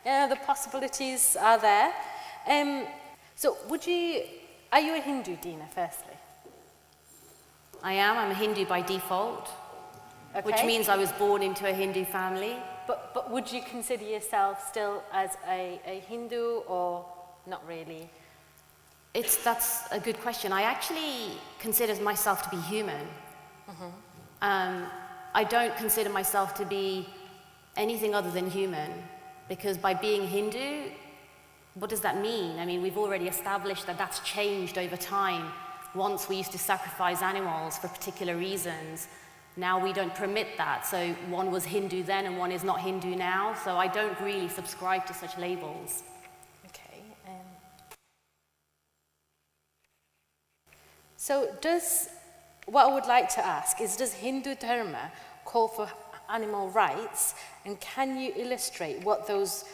yeah, the possibilities are there. So are you a Hindu, Dina, firstly? I am. I'm a Hindu by default, Okay. which means I was born into a Hindu family. But would you consider yourself still as a Hindu or not really? That's a good question. I actually consider myself to be human. I don't consider myself to be anything other than human, because by being Hindu, what does that mean? I mean, we've already established that that's changed over time. Once we used to sacrifice animals for particular reasons. Now we don't permit that. So one was Hindu then and one is not Hindu now. So I don't really subscribe to such labels. Okay. So what I would like to ask is, does Hindu Dharma call for animal rights? And can you illustrate what those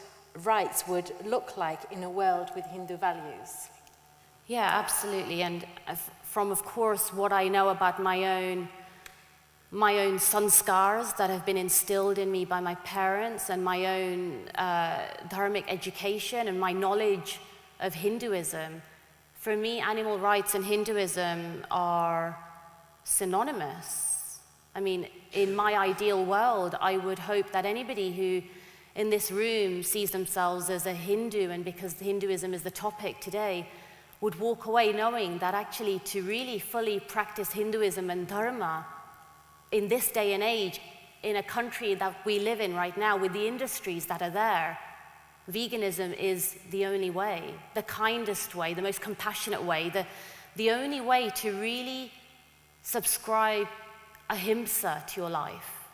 rights would look like in a world with Hindu values? Yeah, absolutely. And from, of course, what I know about my own sanskars that have been instilled in me by my parents, and my own dharmic education and my knowledge of Hinduism, for me, animal rights and Hinduism are synonymous. I mean, in my ideal world, I would hope that anybody who in this room sees themselves as a Hindu, and because Hinduism is the topic today, would walk away knowing that actually to really fully practice Hinduism and Dharma in this day and age, in a country that we live in right now with the industries that are there, veganism is the only way, the kindest way, the most compassionate way, the only way to really subscribe ahimsa to your life.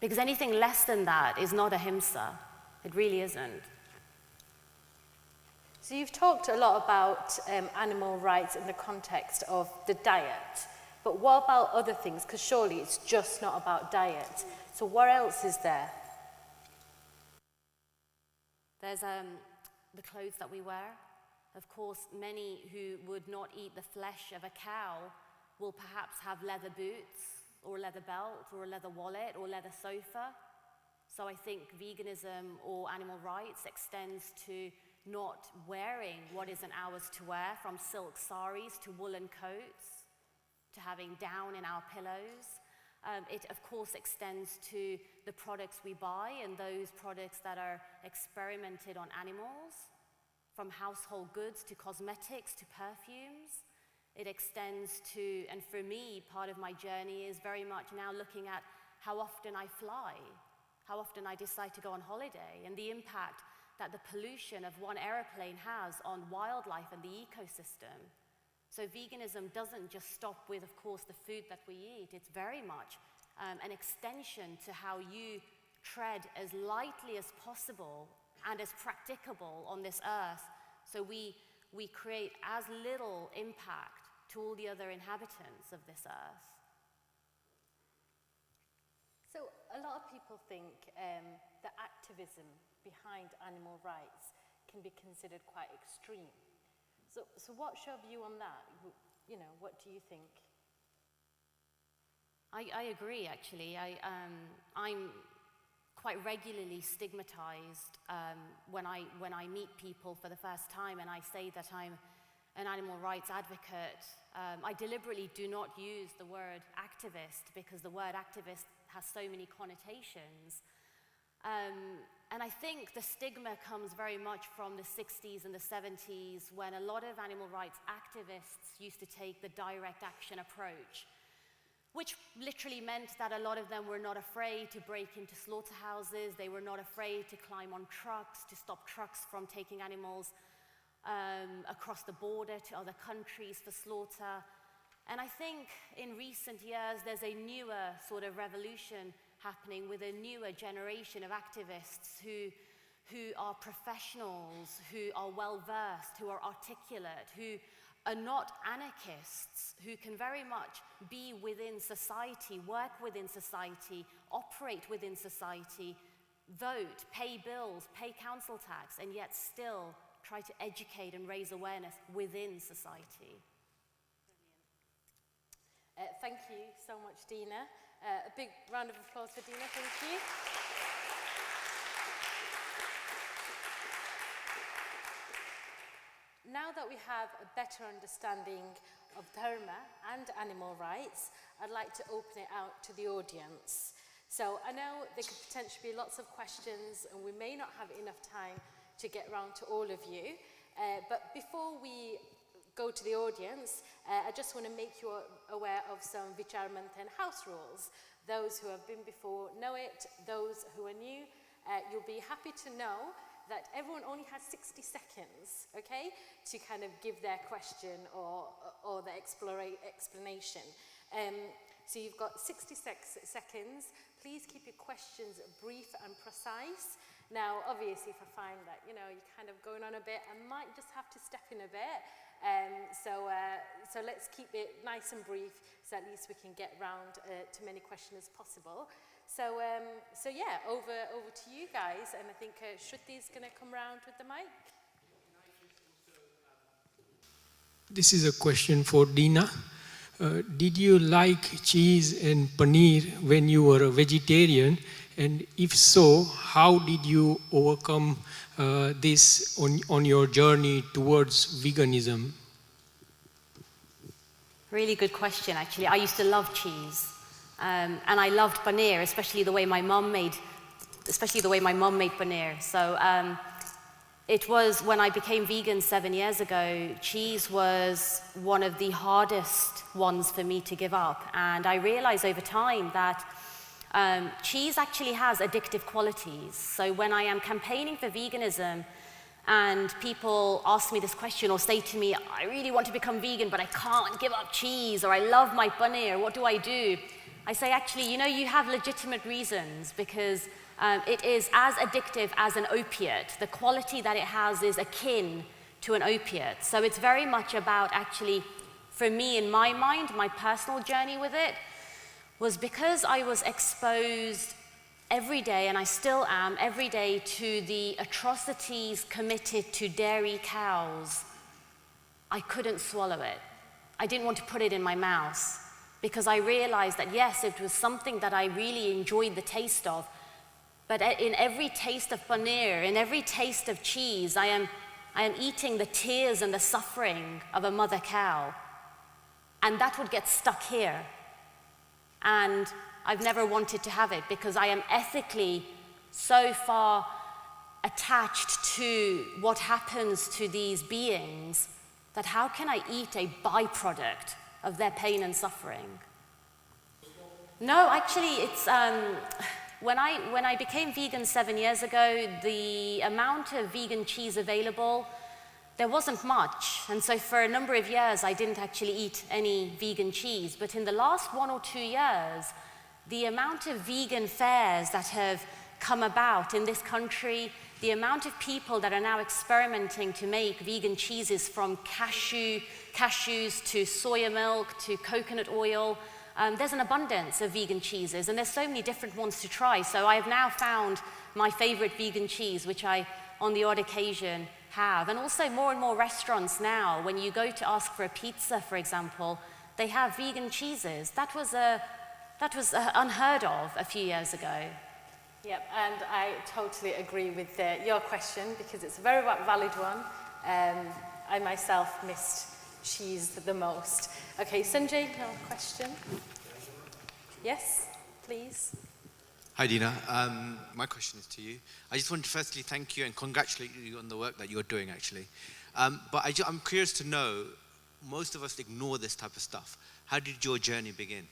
Because anything less than that is not ahimsa. It really isn't. So you've talked a lot about animal rights in the context of the diet, but what about other things? Because surely it's just not about diet. So what else is there? There's the clothes that we wear. Of course, many who would not eat the flesh of a cow will perhaps have leather boots, or a leather belt, or a leather wallet, or leather sofa. So I think veganism or animal rights extends to not wearing what isn't ours to wear, from silk saris to woolen coats, to having down in our pillows. It, of course, extends to the products we buy and those products that are experimented on animals, from household goods to cosmetics to perfumes. It extends to, and for me, part of my journey is very much now looking at how often I fly, how often I decide to go on holiday, and the impact that the pollution of one airplane has on wildlife and the ecosystem. So veganism doesn't just stop with, of course, the food that we eat. It's very much an extension to how you tread as lightly as possible and as practicable on this earth, so we create as little impact to all the other inhabitants of this earth. So a lot of people think the activism behind animal rights can be considered quite extreme. So what's your view on that? You know, what do you think? I agree, actually. I'm quite regularly stigmatized when I meet people for the first time and I say that I'm an animal rights advocate. I deliberately do not use the word activist because the word activist has so many connotations. And I think the stigma comes very much from the 60s and the 70s, when a lot of animal rights activists used to take the direct action approach, which literally meant that a lot of them were not afraid to break into slaughterhouses. They were not afraid to climb on trucks, to stop trucks from taking animals across the border to other countries for slaughter. And I think in recent years, there's a newer sort of revolution happening with a newer generation of activists who are professionals, who are well-versed, who are articulate, who are not anarchists, who can very much be within society, work within society, operate within society, vote, pay bills, pay council tax, and yet still try to educate and raise awareness within society. Thank you so much, Dina. A big round of applause for Dina, thank you. Now that we have a better understanding of Dharma and animal rights, I'd like to open it out to the audience. So I know there could potentially be lots of questions and we may not have enough time to get round to all of you. But before we go to the audience, I just want to make you aware of some Vicharmanthan house rules. Those who have been before know it. Those who are new, you'll be happy to know that everyone only has 60 seconds, okay, to kind of give their question or their explanation. So you've got 60 seconds. Please keep your questions brief and precise. Now, obviously, if I find that, you know, you're kind of going on a bit, I might just have to step in a bit. So let's keep it nice and brief, so at least we can get round to many questions as possible. So yeah, over to you guys, and I think Shruti's going to come round with the mic. This is a question for Dina. Did you like cheese and paneer when you were a vegetarian? And if so, how did you overcome this on your journey towards veganism? Really good question, actually. I used to love cheese, and I loved paneer, especially the way my mum made paneer. So it was when I became vegan 7 years ago. Cheese was one of the hardest ones for me to give up, and I realized over time that cheese actually has addictive qualities. So when I am campaigning for veganism and people ask me this question or say to me, I really want to become vegan, but I can't give up cheese, or I love my paneer, what do I do? I say, actually, you know, you have legitimate reasons, because it is as addictive as an opiate. The quality that it has is akin to an opiate. So it's very much about, actually, for me, in my mind, my personal journey with it was because I was exposed every day, and I still am every day, to the atrocities committed to dairy cows. I couldn't swallow it. I didn't want to put it in my mouth, because I realized that, yes, it was something that I really enjoyed the taste of, but in every taste of paneer, in every taste of cheese, I am eating the tears and the suffering of a mother cow. And that would get stuck here. And I've never wanted to have it, because I am ethically so far attached to what happens to these beings that how can I eat a byproduct of their pain and suffering? No, actually, it's when I became vegan 7 years ago, the amount of vegan cheese available there wasn't much. And so for a number of years, I didn't actually eat any vegan cheese. But in the last 1 or 2 years, the amount of vegan fairs that have come about in this country, the amount of people that are now experimenting to make vegan cheeses from cashews to soya milk to coconut oil, there's an abundance of vegan cheeses, and there's so many different ones to try. So I have now found my favorite vegan cheese, which I, on the odd occasion, have. And also more and more restaurants now, when you go to ask for a pizza, for example, they have vegan cheeses. That was unheard of a few years ago. Yep, and I totally agree with your question, because it's a very valid one. I myself missed cheese the most. Okay, Sanjay, your question? Yes, please. Hi, Dina. My question is to you. I just want to firstly thank you and congratulate you on the work that you're doing, actually. But I'm curious to know, most of us ignore this type of stuff. How did your journey begin?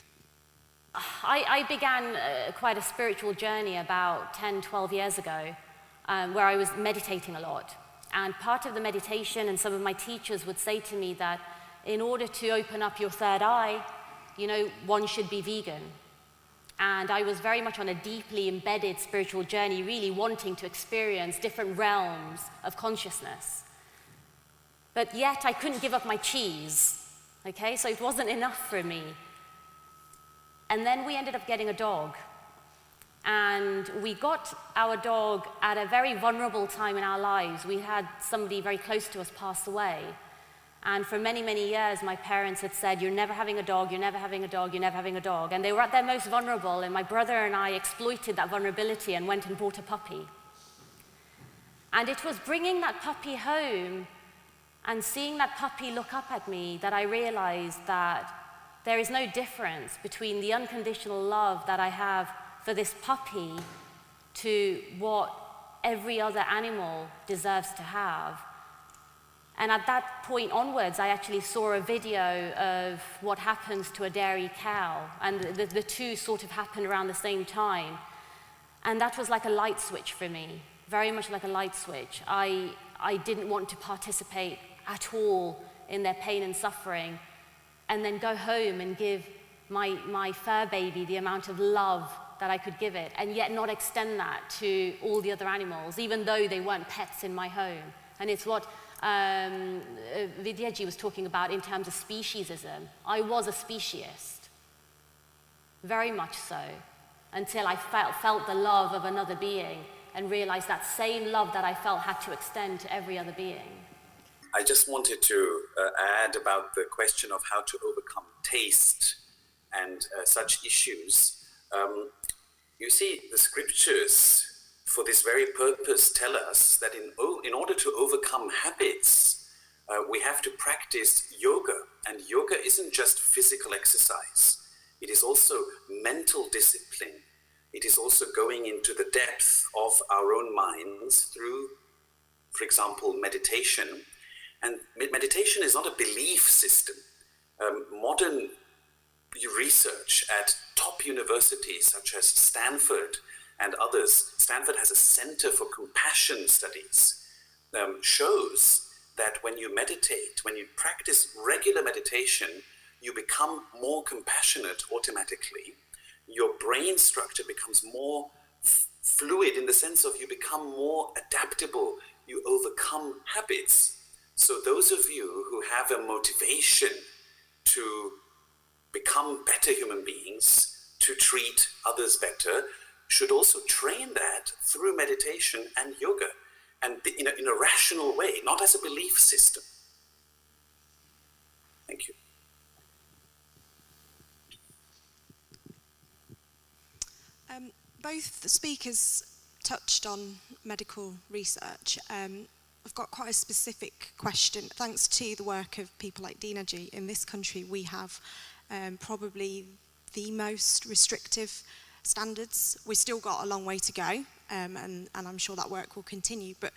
I began quite a spiritual journey about 10, 12 years ago, where I was meditating a lot. And part of the meditation, and some of my teachers would say to me that in order to open up your third eye, you know, one should be vegan. And I was very much on a deeply embedded spiritual journey, really wanting to experience different realms of consciousness. But yet I couldn't give up my cheese, okay? So it wasn't enough for me. And then we ended up getting a dog. And we got our dog at a very vulnerable time in our lives. We had somebody very close to us pass away. And for many, many years, my parents had said, you're never having a dog, you're never having a dog, you're never having a dog. And they were at their most vulnerable, and my brother and I exploited that vulnerability and went and bought a puppy. And it was bringing that puppy home and seeing that puppy look up at me that I realized that there is no difference between the unconditional love that I have for this puppy to what every other animal deserves to have. And at that point onwards, I actually saw a video of what happens to a dairy cow, and the two sort of happened around the same time. And that was like a light switch for me, very much like a light switch. I didn't want to participate at all in their pain and suffering, and then go home and give my fur baby the amount of love that I could give it, and yet not extend that to all the other animals, even though they weren't pets in my home. And it's what Vidhyaji was talking about in terms of speciesism. I was a speciesist, very much so, until I felt the love of another being and realized that same love that I felt had to extend to every other being. I just wanted to add about the question of how to overcome taste and such issues. You see, the scriptures for this very purpose tell us that in order to overcome habits, we have to practice yoga. And yoga isn't just physical exercise. It is also mental discipline. It is also going into the depth of our own minds through, for example, meditation. And meditation is not a belief system. Modern research at top universities such as Stanford and others, Stanford has a Center for Compassion Studies, shows that when you meditate, when you practice regular meditation, you become more compassionate automatically. Your brain structure becomes more fluid in the sense of you become more adaptable, you overcome habits. So those of you who have a motivation to become better human beings, to treat others better, should also train that through meditation and yoga, and in a rational way, not as a belief system. Thank you. Both the speakers touched on medical research. I've got quite a specific question. Thanks to the work of people like Dina ji, in this country we have probably the most restrictive standards. We've still got a long way to go, and I'm sure that work will continue. But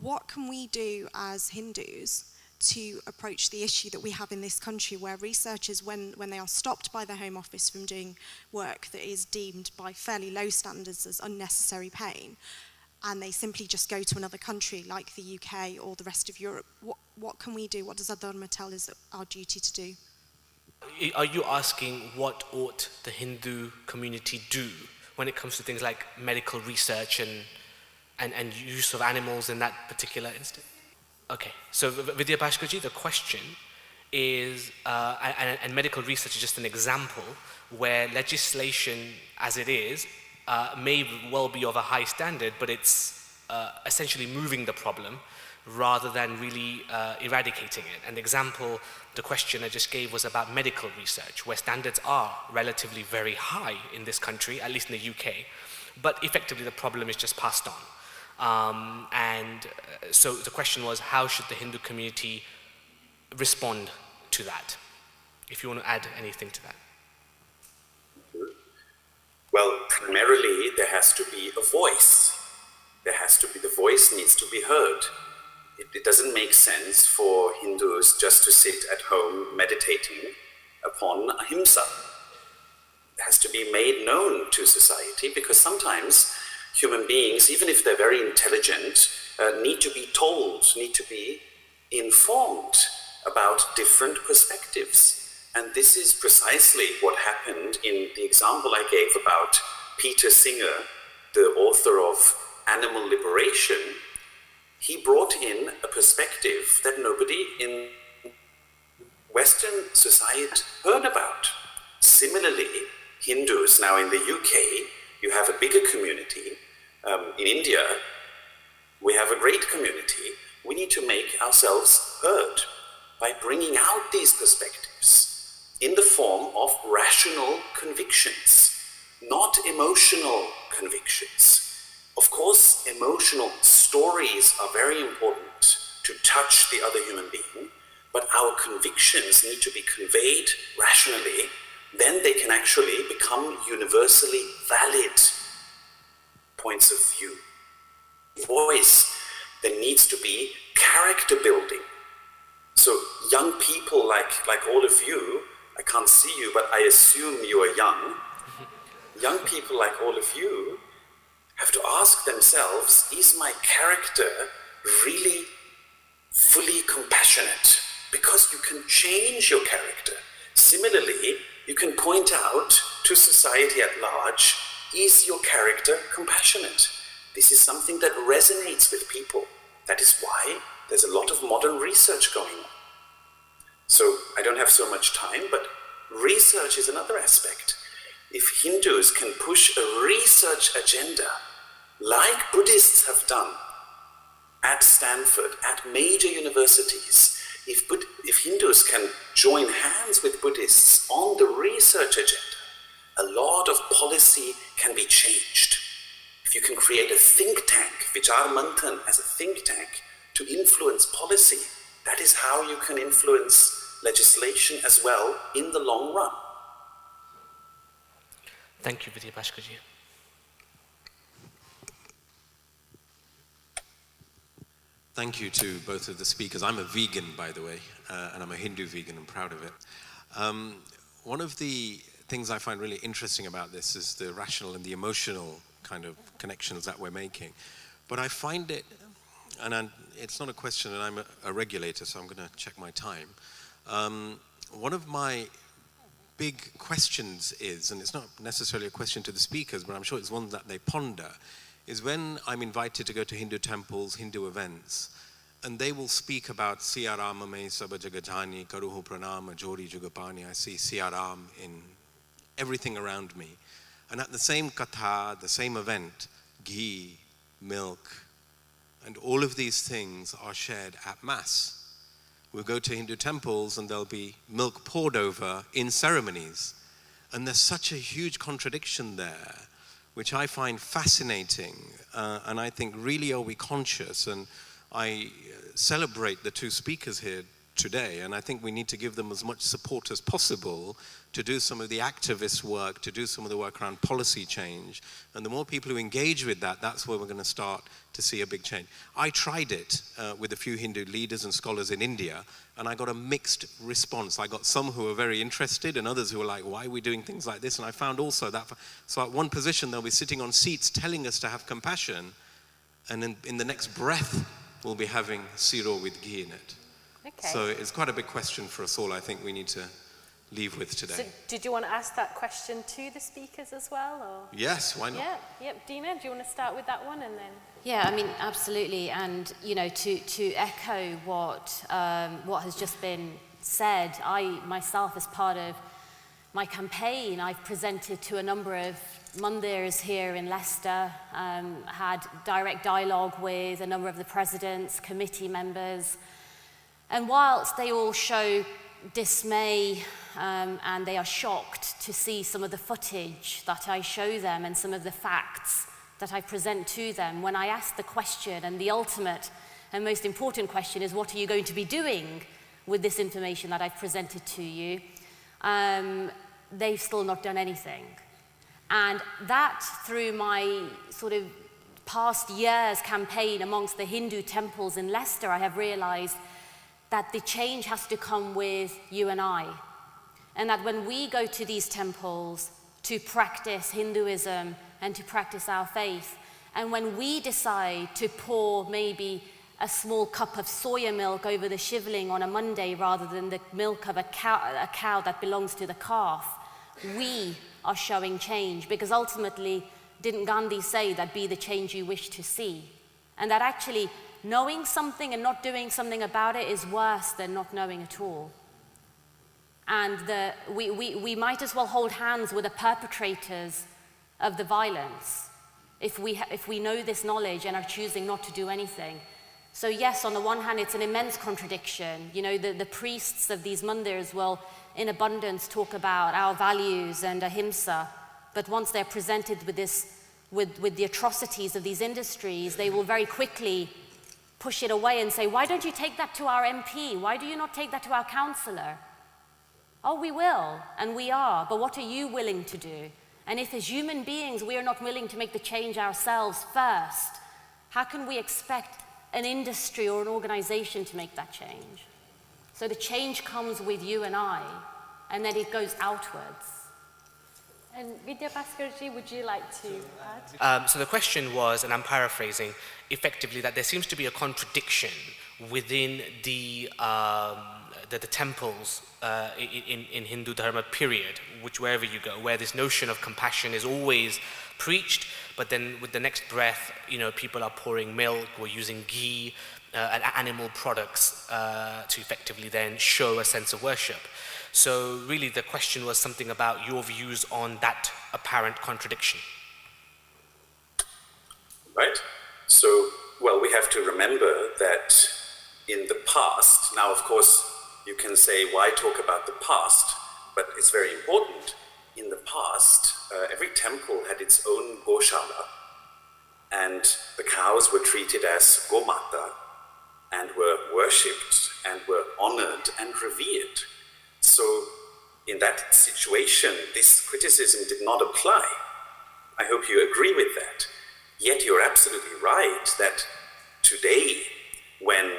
what can we do as Hindus to approach the issue that we have in this country, where researchers, when they are stopped by the Home Office from doing work that is deemed by fairly low standards as unnecessary pain, and they simply just go to another country like the UK or the rest of Europe, what can we do? What does our Dharma tell us our duty to do? Are you asking what ought the Hindu community do when it comes to things like medical research and use of animals in that particular instance? Okay, so Vidhya Bhaskarji, the question is, and medical research is just an example where legislation as it is may well be of a high standard, but it's essentially moving the problem rather than really eradicating it. And the example, the question I just gave was about medical research, where standards are relatively very high in this country, at least in the UK, but effectively the problem is just passed on. So the question was, how should the Hindu community respond to that? If you want to add anything to that. Well, primarily there has to be a voice. The voice needs to be heard. It doesn't make sense for Hindus just to sit at home meditating upon ahimsa. It has to be made known to society, because sometimes human beings, even if they're very intelligent, need to be told, need to be informed about different perspectives. And this is precisely what happened in the example I gave about Peter Singer, the author of Animal Liberation. He brought in a perspective that nobody in Western society heard about. Similarly, Hindus now in the UK, you have a bigger community. In India, we have a great community. We need to make ourselves heard by bringing out these perspectives in the form of rational convictions, not emotional convictions. Of course, emotional stories are very important to touch the other human being, but our convictions need to be conveyed rationally. Then they can actually become universally valid points of view. Voice, there needs to be character building. So young people like all of you, I can't see you, but I assume you are young. Young people like all of you have to ask themselves, is my character really fully compassionate? Because you can change your character. Similarly, you can point out to society at large, is your character compassionate? This is something that resonates with people. That is why there's a lot of modern research going on. So I don't have so much time, but research is another aspect. If Hindus can push a research agenda, like Buddhists have done at Stanford, at major universities, if Hindus can join hands with Buddhists on the research agenda, a lot of policy can be changed. If you can create a think tank, Vichar Manthan as a think tank, to influence policy, that is how you can influence legislation as well in the long run. Thank you, Vidhya Bhaskarji. Thank you to both of the speakers. I'm a vegan, by the way, and I'm a Hindu vegan. I'm proud of it. One of the things I find really interesting about this is the rational and the emotional kind of connections that we're making. But I find it, and it's not a question, and I'm a regulator, so I'm going to check my time. One of my big questions is, and it's not necessarily a question to the speakers, but I'm sure it's one that they ponder, is when I'm invited to go to Hindu temples, Hindu events, and they will speak about Siya Rama me Saba Jagajani, Karuhu Pranama, Jori Jugapani. I see Siya Ram in everything around me. And at the same katha, the same event, ghee, milk, and all of these things are shared at Mass. We'll go to Hindu temples and there'll be milk poured over in ceremonies. And there's such a huge contradiction there, which I find fascinating. And I think, really, are we conscious? And I celebrate the two speakers here today, and I think we need to give them as much support as possible to do some of the activist work, to do some of the work around policy change. And the more people who engage with that, that's where we're going to start to see a big change. I tried it with a few Hindu leaders and scholars in India, and I got a mixed response. I got some who were very interested and others who were like, why are we doing things like this? And I found also that, so at one position they'll be sitting on seats telling us to have compassion, and in the next breath, we'll be having siro with ghee in it. Okay. So it's quite a big question for us all, I think we need to leave with today. So did you want to ask that question to the speakers as well? Or? Yes, why not? Yeah, Dina, do you want to start with that one and then? Yeah, I mean, absolutely. And, you know, to echo what has just been said, I myself, as part of my campaign, I've presented to a number of mandirs here in Leicester, had direct dialogue with a number of the presidents, committee members, and whilst they all show dismay and they are shocked to see some of the footage that I show them and some of the facts that I present to them, when I ask the question, and the ultimate and most important question is, what are you going to be doing with this information that I've presented to you? They've still not done anything. And that, through my sort of past years campaign amongst the Hindu temples in Leicester, I have realized that the change has to come with you and I. And that when we go to these temples to practice Hinduism and to practice our faith, and when we decide to pour maybe a small cup of soya milk over the shivling on a Monday rather than the milk of a cow that belongs to the calf, we are showing change, because ultimately, didn't Gandhi say that be the change you wish to see? And that actually knowing something and not doing something about it is worse than not knowing at all. And we might as well hold hands with the perpetrators of the violence if we know this knowledge and are choosing not to do anything. So yes, on the one hand, it's an immense contradiction. You know, the priests of these mandirs will in abundance talk about our values and ahimsa, but once they're presented with this, with the atrocities of these industries, they will very quickly push it away and say, why don't you take that to our MP? Why do you not take that to our councillor? Oh, we will, and we are, but what are you willing to do? And if as human beings we are not willing to make the change ourselves first, how can we expect an industry or an organization to make that change? So the change comes with you and I, and then it goes outwards. And Vidhya Bhaskarji, would you like to add? So the question was, and I'm paraphrasing, effectively that there seems to be a contradiction within the temples in Hindu Dharma period, which wherever you go, where this notion of compassion is always preached, but then with the next breath, you know, people are pouring milk or using ghee and animal products to effectively then show a sense of worship. So really the question was something about your views on that apparent contradiction. Right? So, well, we have to remember that in the past, now of course you can say, why talk about the past? But it's very important. In the past, every temple had its own goshala, and the cows were treated as gomata and were worshipped and were honored and revered. So in that situation, this criticism did not apply. I hope you agree with that. Yet you're absolutely right that today, when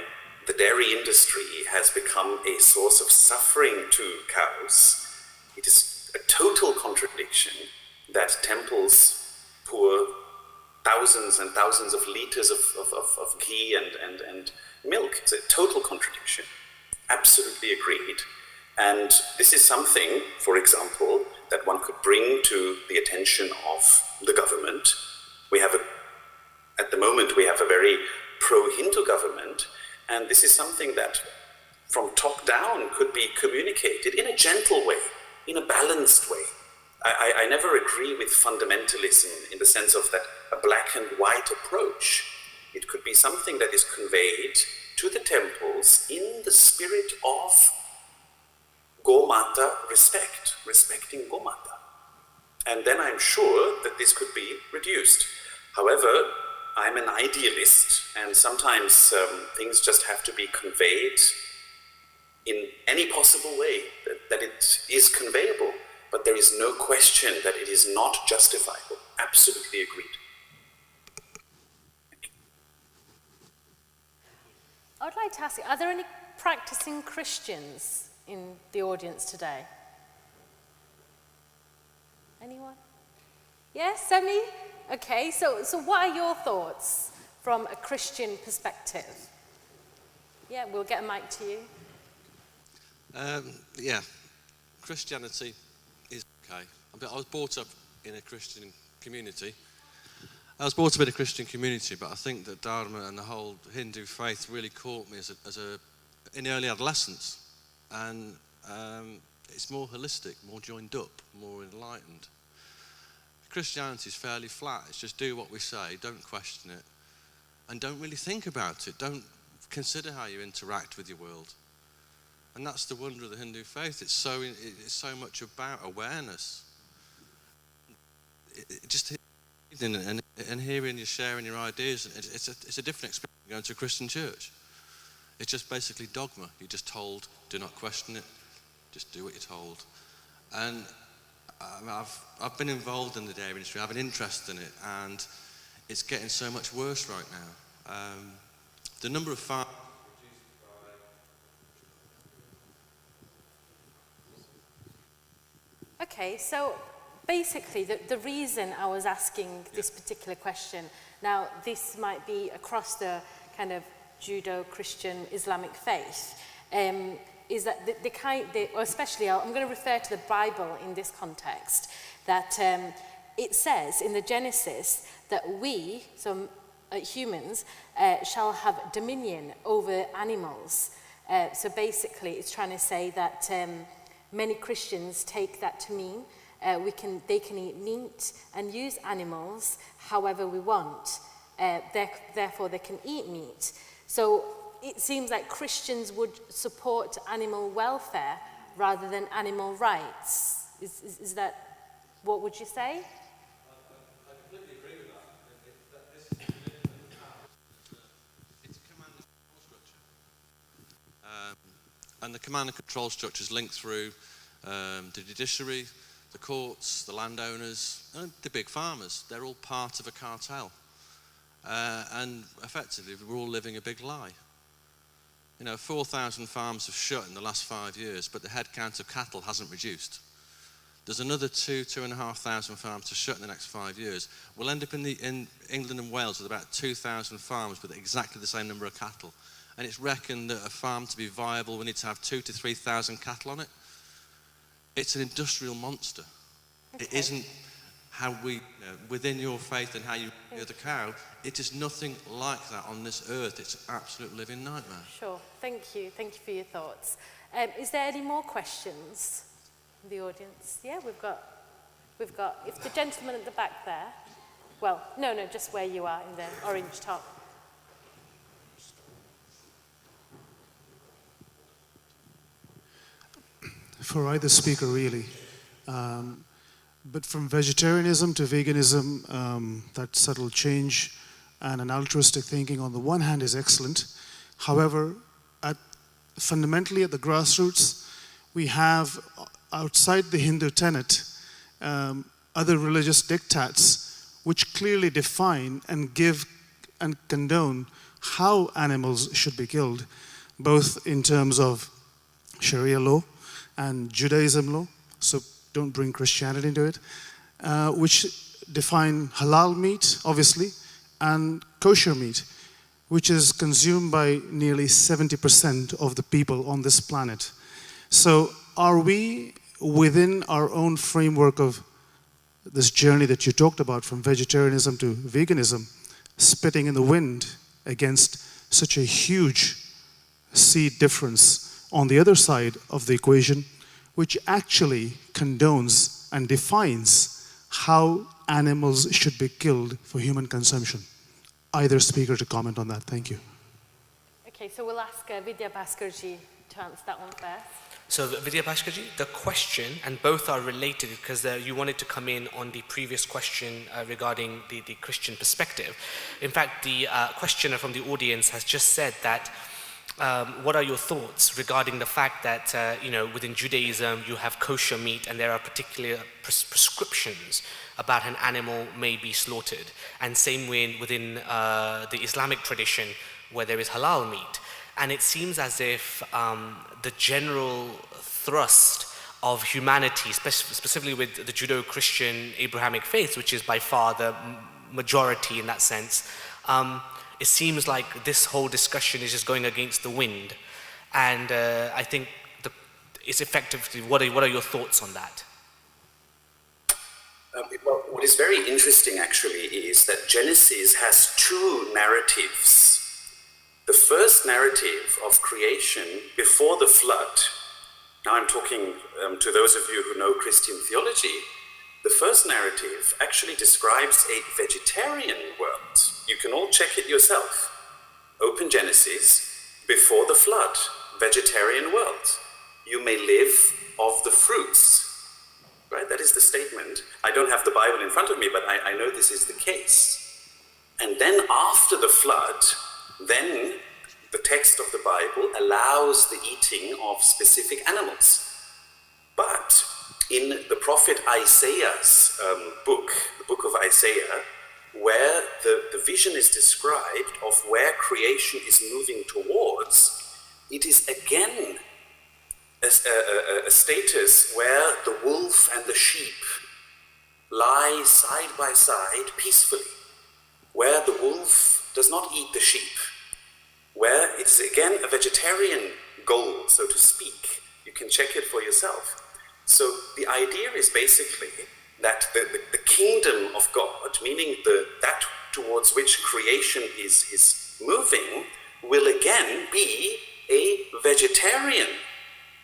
the dairy industry has become a source of suffering to cows, it is a total contradiction that temples pour thousands and thousands of liters of ghee and milk. It's a total contradiction. Absolutely agreed. And this is something, for example, that one could bring to the attention of the government. At the moment, we have a very pro-Hindu government, and this is something that from top down could be communicated in a gentle way, in a balanced way. I never agree with fundamentalism in the sense of that a black and white approach. It could be something that is conveyed to the temples in the spirit of Gomata respect, respecting Gomata. And then I'm sure that this could be reduced. However, I'm an idealist, and sometimes things just have to be conveyed in any possible way that it is conveyable. But there is no question that it is not justifiable. Absolutely agreed. I would like to ask you, are there any practicing Christians in the audience today? Anyone? Yes, Semi? Okay, so what are your thoughts from a Christian perspective? Yeah, we'll get a mic to you. Yeah, Christianity is okay. I was brought up in a Christian community. But I think that Dharma and the whole Hindu faith really caught me in early adolescence. And it's more holistic, more joined up, more enlightened. Christianity is fairly flat. It's just do what we say, don't question it, and don't really think about it. Don't consider how you interact with your world. And that's the wonder of the Hindu faith. It's so much about awareness. Just and hearing you sharing your ideas, it's a different experience than going to a Christian church. It's just basically dogma. You're just told, do not question it, just do what you're told. And I've been involved in the dairy industry, I have an interest in it, and it's getting so much worse right now. The number of farms Okay, so basically the reason I was asking this particular question, now this might be across the kind of Judo-Christian Islamic faith, is that or especially I'm going to refer to the Bible in this context, that it says in the Genesis that we, so humans, shall have dominion over animals. So basically it's trying to say that many Christians take that to mean they can eat meat and use animals however we want. Therefore they can eat meat. So it seems like Christians would support animal welfare rather than animal rights. Is that, what would you say? I completely agree with that. This is it's a command and control structure. And the command and control structure is linked through the judiciary, the courts, the landowners, and the big farmers. They're all part of a cartel. And effectively, we're all living a big lie. 4,000 farms have shut in the last 5 years, but the head count of cattle hasn't reduced. There's another 2,500 farms to shut in the next 5 years. We'll end up in England and Wales with about 2,000 farms with exactly the same number of cattle. And it's reckoned that a farm to be viable, we need to have 2,000 to 3,000 cattle on it. It's an industrial monster. Okay. It isn't how we, within your faith and how you rear the cow, it is nothing like that on this earth. It's an absolute living nightmare. Sure, thank you for your thoughts. Is there any more questions from the audience? Yeah, we've got, if the gentleman at the back there, well, no, just where you are in the orange top. For either speaker, really. But from vegetarianism to veganism, that subtle change and an altruistic thinking on the one hand is excellent. However, fundamentally at the grassroots, we have outside the Hindu tenet other religious diktats which clearly define and give and condone how animals should be killed, both in terms of Sharia law and Judaism law, so don't bring Christianity into it, which define halal meat, obviously, and kosher meat, which is consumed by nearly 70% of the people on this planet. So are we within our own framework of this journey that you talked about from vegetarianism to veganism, spitting in the wind against such a huge sea difference on the other side of the equation, which actually condones and defines how animals should be killed for human consumption? Either speaker to comment on that. Thank you. Okay, so we'll ask Vidhya Bhaskarji to answer that one first. So Vidhya Bhaskarji, the question, and both are related because you wanted to come in on the previous question regarding the Christian perspective. In fact, the questioner from the audience has just said that what are your thoughts regarding the fact that, within Judaism you have kosher meat and there are particular prescriptions about an animal may be slaughtered, and same way within the Islamic tradition where there is halal meat. And it seems as if the general thrust of humanity, specifically with the Judeo-Christian Abrahamic faith, which is by far the majority in that sense, it seems like this whole discussion is just going against the wind. And I think it's effectively, what are your thoughts on that? Well, what is very interesting actually is that Genesis has two narratives. The first narrative of creation before the flood, now I'm talking to those of you who know Christian theology, the first narrative actually describes a vegetarian world. You can all check it yourself. Open Genesis, before the flood, vegetarian world. You may live of the fruits. Right? That is the statement. I don't have the Bible in front of me, but I know this is the case. And then after the flood, then the text of the Bible allows the eating of specific animals. But in the prophet Isaiah's book, the book of Isaiah, where the vision is described of where creation is moving towards, it is again a status where the wolf and the sheep lie side by side peacefully, where the wolf does not eat the sheep, where it's again a vegetarian goal, so to speak. You can check it for yourself. So the idea is basically that the kingdom of God, meaning that towards which creation is moving, will again be a vegetarian,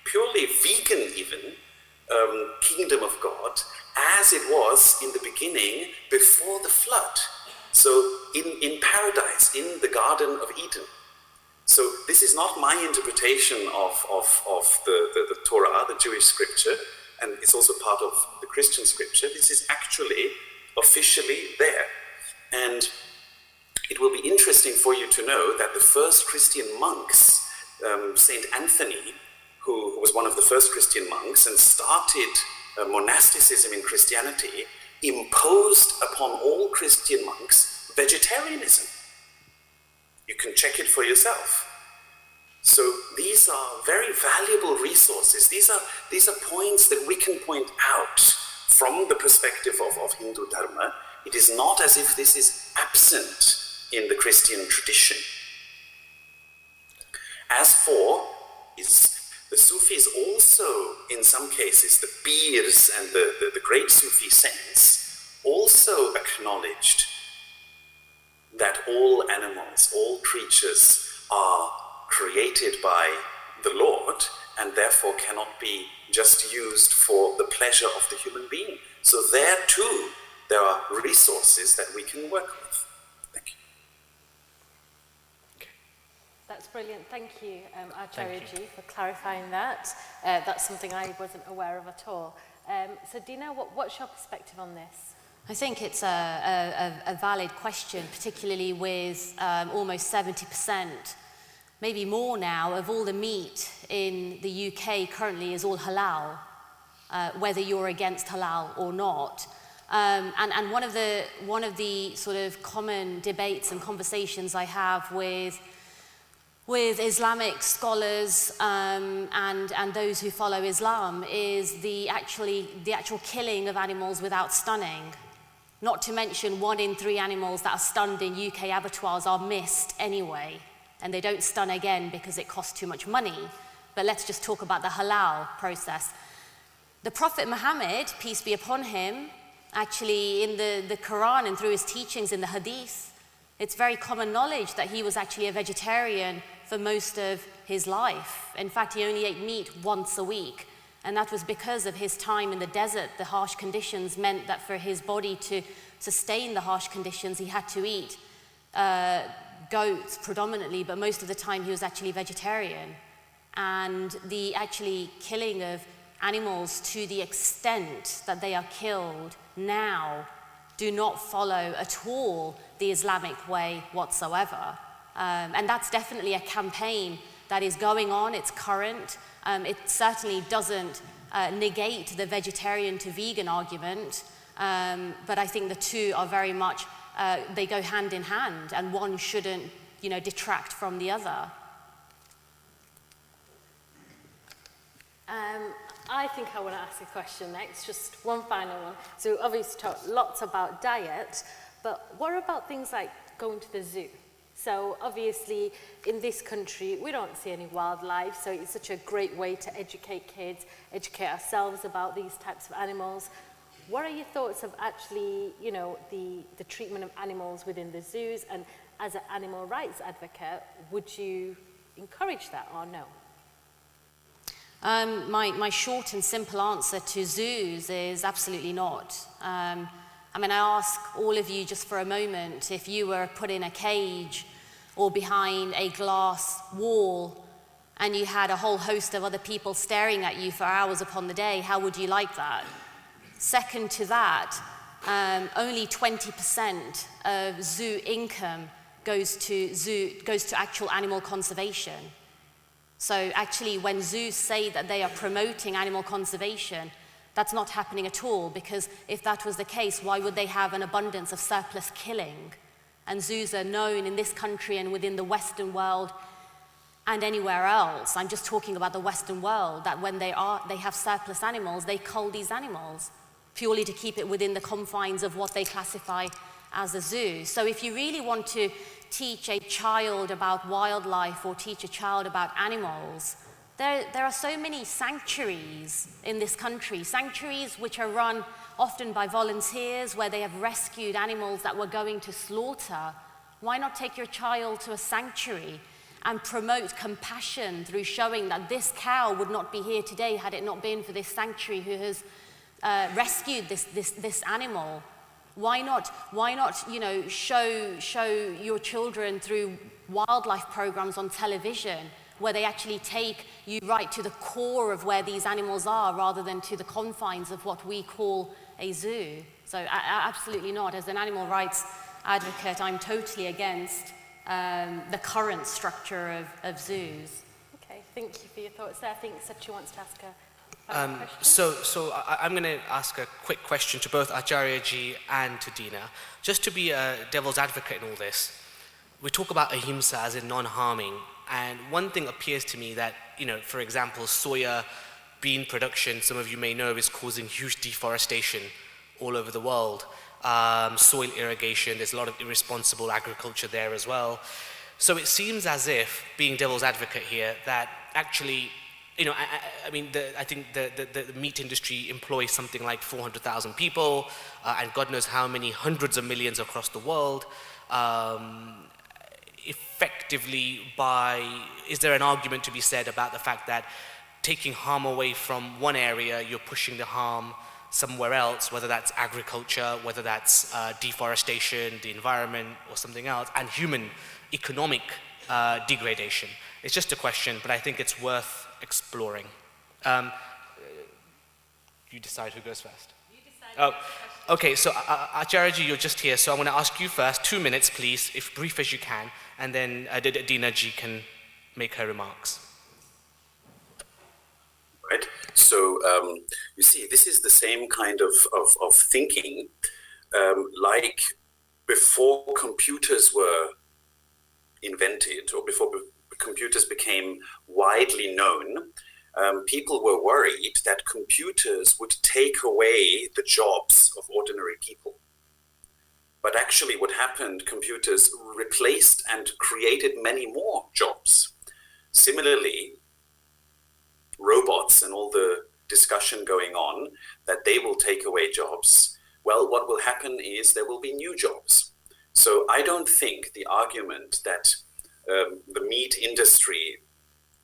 purely vegan even, kingdom of God, as it was in the beginning before the flood. So in paradise, in the Garden of Eden. So this is not my interpretation of the Torah, the Jewish scripture, and it's also part of the Christian scripture. This is actually officially there. And it will be interesting for you to know that the first Christian monks, Saint Anthony, who was one of the first Christian monks and started monasticism in Christianity, imposed upon all Christian monks vegetarianism. You can check it for yourself. So these are very valuable resources. These are points that we can point out from the perspective of Hindu Dharma. It is not as if this is absent in the Christian tradition. As for the Sufis also, in some cases, the Pirs and the great Sufi saints, also acknowledged that all animals, all creatures are created by the Lord and therefore cannot be just used for the pleasure of the human being. So there too, there are resources that we can work with. Thank you. That's brilliant. Thank you, Acharya-ji, for clarifying that. That's something I wasn't aware of at all. So Dina, what's your perspective on this? I think it's a valid question, particularly with almost 70%, maybe more now, of all the meat in the UK currently is all halal, whether you're against halal or not. And one of the sort of common debates and conversations I have with Islamic scholars and those who follow Islam is the actual killing of animals without stunning. Not to mention 1 in 3 animals that are stunned in UK abattoirs are missed anyway, and they don't stun again because it costs too much money. But let's just talk about the halal process. The Prophet Muhammad, peace be upon him, actually in the Quran and through his teachings in the Hadith, it's very common knowledge that he was actually a vegetarian for most of his life. In fact, he only ate meat once a week. And that was because of his time in the desert. The harsh conditions meant that for his body to sustain the harsh conditions, he had to eat goats predominantly, but most of the time he was actually vegetarian. And the actually killing of animals to the extent that they are killed now do not follow at all the Islamic way whatsoever. And that's definitely a campaign that is going on, it's current. It certainly doesn't negate the vegetarian to vegan argument, but I think the two are very much, they go hand in hand, and one shouldn't, detract from the other. I think I want to ask a question next, just one final one. So we obviously talked lots about diet, but what about things like going to the zoo? So obviously in this country we don't see any wildlife, so it's such a great way to educate kids, educate ourselves about these types of animals. What are your thoughts of actually, you know, the treatment of animals within the zoos, and as an animal rights advocate, would you encourage that or no? My short and simple answer to zoos is absolutely not. I mean, I ask all of you just for a moment, if you were put in a cage or behind a glass wall and you had a whole host of other people staring at you for hours upon the day, how would you like that? Second to that, only 20% of zoo income goes to actual animal conservation. So actually, when zoos say that they are promoting animal conservation, that's not happening at all, because if that was the case, why would they have an abundance of surplus killing? And zoos are known in this country and within the Western world and anywhere else. I'm just talking about the Western world, that when they have surplus animals, they cull these animals purely to keep it within the confines of what they classify as a zoo. So if you really want to teach a child about wildlife or teach a child about animals, there are so many sanctuaries in this country, sanctuaries which are run often by volunteers, where they have rescued animals that were going to slaughter. Why not take your child to a sanctuary and promote compassion through showing that this cow would not be here today had it not been for this sanctuary who has rescued this animal? Why not, you know, show your children through wildlife programs on television, where they actually take you right to the core of where these animals are, rather than to the confines of what we call a zoo? So absolutely not. As an animal rights advocate, I'm totally against the current structure of zoos. Okay, thank you for your thoughts there. I think Sachi wants to ask a question. So I'm going to ask a quick question to both Acharya-ji and to Dina, just to be a devil's advocate in all this. We talk about ahimsa as in non-harming, and one thing appears to me that, you know, for example, soya bean production, some of you may know, is causing huge deforestation all over the world. Soil irrigation, there's a lot of irresponsible agriculture there as well. So it seems as if, being devil's advocate here, that actually, you know, I mean, I think the meat industry employs something like 400,000 people, and God knows how many hundreds of millions across the world. Effectively, is there an argument to be said about the fact that taking harm away from one area, you're pushing the harm somewhere else, whether that's agriculture, whether that's deforestation, the environment, or something else, and human economic degradation? It's just a question, but I think it's worth exploring. You decide who goes first. You decide. Oh, okay, so Acharya-ji, you're just here, so I'm going to ask you first, 2 minutes, please, if brief as you can, and then Dina-ji can make her remarks. Right. So you see, this is the same kind of thinking, like before computers were invented, or before computers became widely known. People were worried that computers would take away the jobs of ordinary people. But actually what happened, computers replaced and created many more jobs. Similarly, robots and all the discussion going on that they will take away jobs, well, what will happen is there will be new jobs. So I don't think the argument that the meat industry,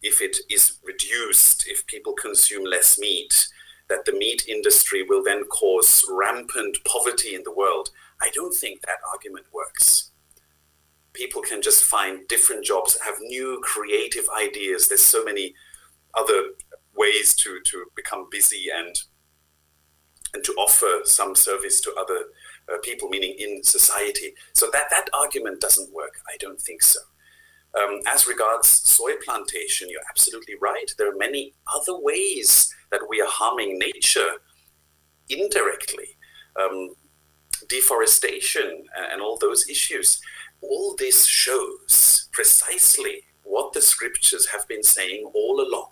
if it is reduced, if people consume less meat, that the meat industry will then cause rampant poverty in the world, I don't think that argument works. People can just find different jobs, have new creative ideas. There's so many other ways to become busy and to offer some service to other people, meaning in society. So that argument doesn't work. I don't think so. As regards soy plantation, you're absolutely right. There are many other ways that we are harming nature indirectly. Deforestation and all those issues. All this shows precisely what the scriptures have been saying all along,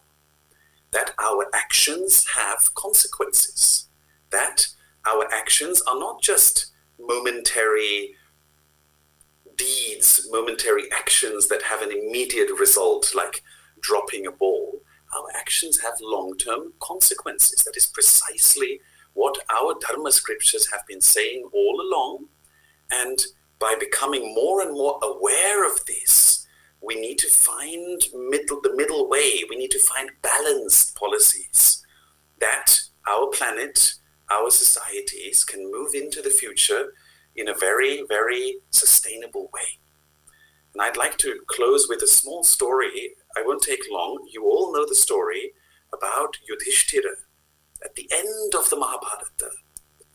that our actions have consequences, that our actions are not just momentary deeds, momentary actions that have an immediate result, like dropping a ball. Our actions have long-term consequences. That is precisely what our Dharma scriptures have been saying all along. And by becoming more and more aware of this, we need to find the middle way. We need to find balanced policies that our planet, our societies can move into the future in a very, very sustainable way. And I'd like to close with a small story. I won't take long. You all know the story about Yudhishthira. At the end of the Mahabharata,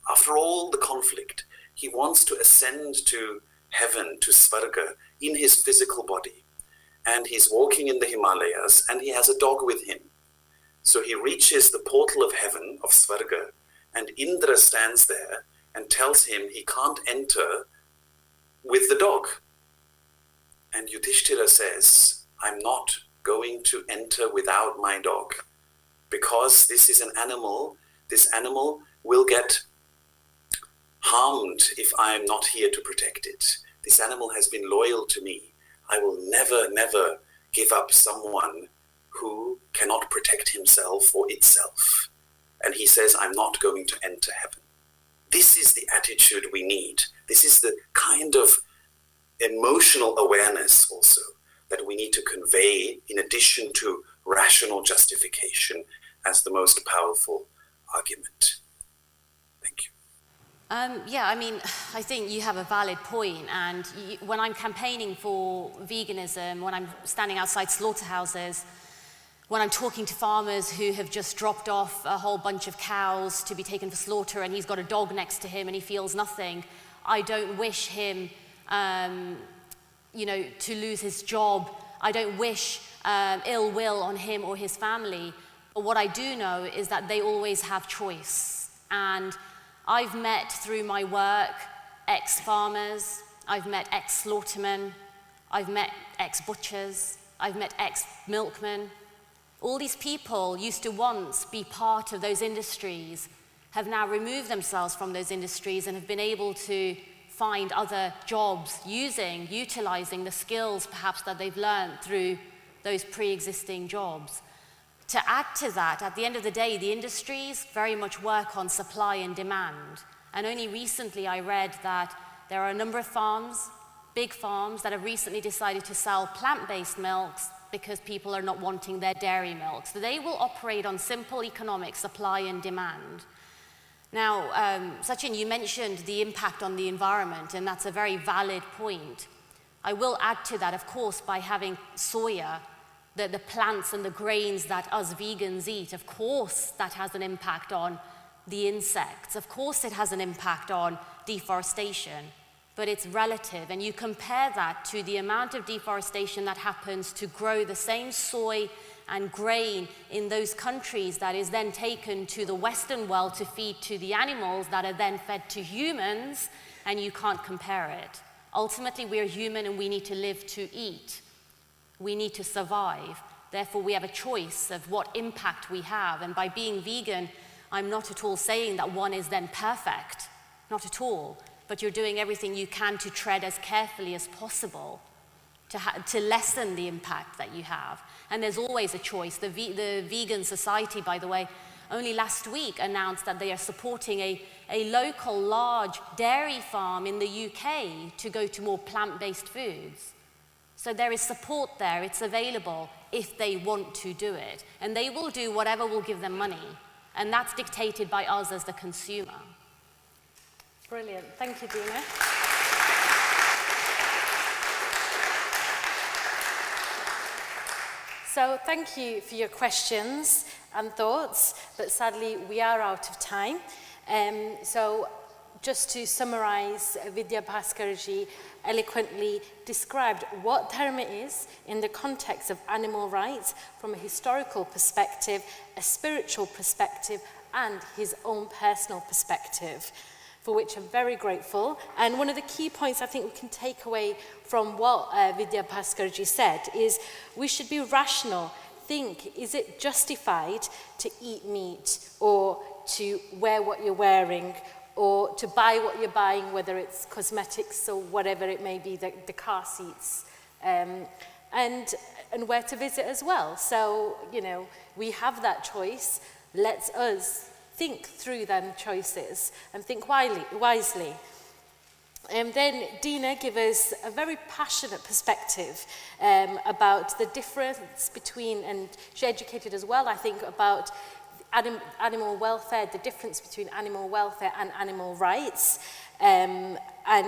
after all the conflict, he wants to ascend to heaven, to Svarga, in his physical body. And he's walking in the Himalayas, and he has a dog with him. So he reaches the portal of heaven, of Svarga, and Indra stands there and tells him he can't enter with the dog. And Yudhishthira says, I'm not going to enter without my dog, because this is an animal. This animal will get harmed if I am not here to protect it. This animal has been loyal to me. I will never, never give up someone who cannot protect himself or itself. And he says, I'm not going to enter heaven. This is the attitude we need. This is the kind of emotional awareness also that we need to convey, in addition to rational justification, as the most powerful argument. Thank you. Yeah, I mean, I think you have a valid point. And when I'm campaigning for veganism, when I'm standing outside slaughterhouses, when I'm talking to farmers who have just dropped off a whole bunch of cows to be taken for slaughter, and he's got a dog next to him and he feels nothing, I don't wish him, to lose his job. I don't wish ill will on him or his family. But what I do know is that they always have choice. And I've met through my work ex-farmers, I've met ex-slaughtermen, I've met ex-butchers, I've met ex-milkmen. All these people used to once be part of those industries, have now removed themselves from those industries and have been able to find other jobs utilizing the skills perhaps that they've learned through those pre-existing jobs. To add to that, at the end of the day, the industries very much work on supply and demand. And only recently I read that there are a number of farms, big farms, that have recently decided to sell plant-based milks because people are not wanting their dairy milk. So they will operate on simple economic supply and demand. Now, Sachin, you mentioned the impact on the environment, and that's a very valid point. I will add to that, of course, by having soya, the plants and the grains that us vegans eat, of course that has an impact on the insects. Of course it has an impact on deforestation, but it's relative. And you compare that to the amount of deforestation that happens to grow the same soy and grain in those countries that is then taken to the Western world to feed to the animals that are then fed to humans, and you can't compare it. Ultimately, we're human and we need to live to eat. We need to survive. Therefore, we have a choice of what impact we have. And by being vegan, I'm not at all saying that one is then perfect. Not at all. But you're doing everything you can to tread as carefully as possible to lessen the impact that you have. And there's always a choice. The Vegan Society, by the way, only last week announced that they are supporting a local large dairy farm in the UK to go to more plant-based foods. So there is support there, it's available if they want to do it. And they will do whatever will give them money. And that's dictated by us as the consumer. Brilliant. Thank you, Dina. So thank you for your questions and thoughts, but sadly we are out of time. So just to summarize, Vidhya Bhaskarji eloquently described what Dharma is in the context of animal rights from a historical perspective, a spiritual perspective, and his own personal perspective, for which I'm very grateful. And one of the key points I think we can take away from what Vidhya Bhaskarji said is we should be rational. Think, is it justified to eat meat or to wear what you're wearing or to buy what you're buying, whether it's cosmetics or whatever it may be, the car seats, and where to visit as well. So, you know, we have that choice. Let us think through them choices and think wisely. And then Dina gave us a very passionate perspective about the difference between, and she educated as well, I think, about animal welfare, the difference between animal welfare and animal rights. And